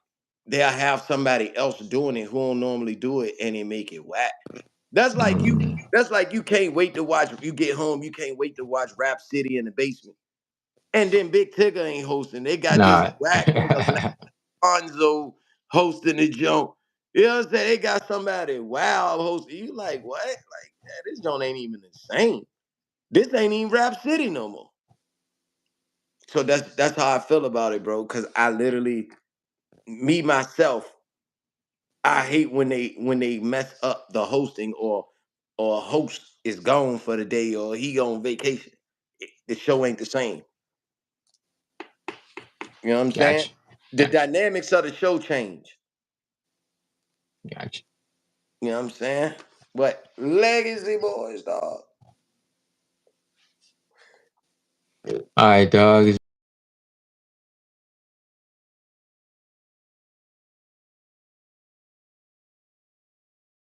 they'll have somebody else doing it who don't normally do it and they make it whack. That's like you. mm, That's like you can't wait to watch. You get home, you can't wait to watch Rap City in the basement, and then Big Tigger ain't hosting. They got this nah. whack nigga Lonzo hosting the joint. You know what I'm saying? They got somebody wow hosting. You like what? Like this joint ain't even the same. This ain't even Rap City no more. So that's how I feel about it, bro. Cause I literally, me myself, I hate when they mess up the hosting or a host is gone for the day or he on vacation. The show ain't the same. You know what I'm saying? Gotcha, The gotcha, dynamics of the show change. gotcha. You know what I'm saying? But Legacy Boys, dog. All right, dog.